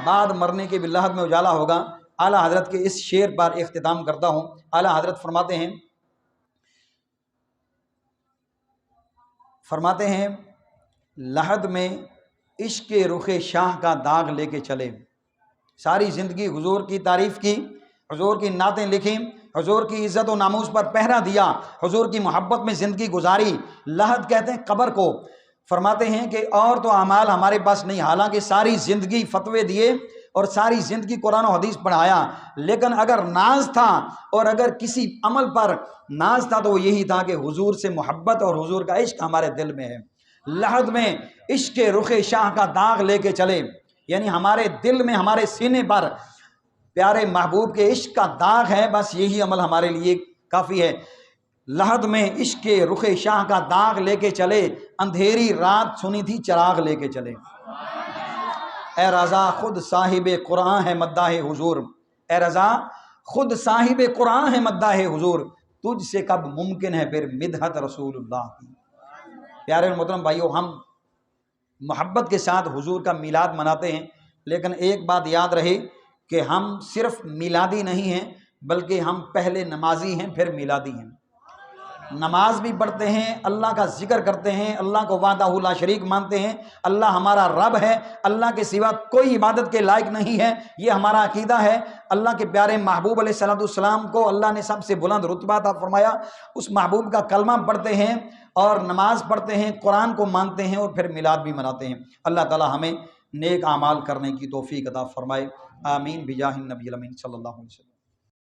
بعد مرنے کے بھی لحد میں اجالا ہوگا۔ اعلیٰ حضرت کے اس شعر پر اختتام کرتا ہوں۔ اعلیٰ حضرت فرماتے ہیں لحد میں عشق رخ شاہ کا داغ لے کے چلے، ساری زندگی حضور کی تعریف کی، حضور کی نعتیں لکھیں، حضور کی عزت و ناموس پر پہرا دیا، حضور کی محبت میں زندگی گزاری۔ لحد کہتے ہیں قبر کو۔ فرماتے ہیں کہ اور تو اعمال ہمارے پاس نہیں، حالانکہ ساری زندگی فتوے دیے اور ساری زندگی قرآن و حدیث پڑھایا، لیکن اگر ناز تھا اور اگر کسی عمل پر ناز تھا تو وہ یہی تھا کہ حضور سے محبت اور حضور کا عشق ہمارے دل میں ہے۔ لحد میں عشق رخ شاہ کا داغ لے کے چلے، یعنی ہمارے دل میں، ہمارے سینے پر پیارے محبوب کے عشق کا داغ ہے، بس یہی عمل ہمارے لیے کافی ہے۔ لحد میں عشق رخ شاہ کا داغ لے کے چلے، اندھیری رات سنی تھی چراغ لے کے چلے۔ اے رضا خود صاحب قرآن ہے مداح حضور، اے رضا خود صاحب قرآن ہے مداح حضور، تجھ سے کب ممکن ہے پھر مدحت رسول اللہ کی۔ پیارے محترم بھائیو، ہم محبت کے ساتھ حضور کا میلاد مناتے ہیں، لیکن ایک بات یاد رہے کہ ہم صرف میلادی نہیں ہیں بلکہ ہم پہلے نمازی ہیں پھر میلادی ہیں۔ نماز بھی پڑھتے ہیں، اللہ کا ذکر کرتے ہیں، اللہ کو وحدہ لا شریک مانتے ہیں، اللہ ہمارا رب ہے، اللہ کے سوا کوئی عبادت کے لائق نہیں ہے، یہ ہمارا عقیدہ ہے۔ اللہ کے پیارے محبوب علیہ السلام کو اللہ نے سب سے بلند رتبہ عطا فرمایا، اس محبوب کا کلمہ پڑھتے ہیں اور نماز پڑھتے ہیں، قرآن کو مانتے ہیں اور پھر میلاد بھی مناتے ہیں۔ اللہ تعالی ہمیں نیک اعمال کرنے کی توفیق عطا فرمائے، آمین بجاہ النبی الامین صلی اللہ علیہ وسلم۔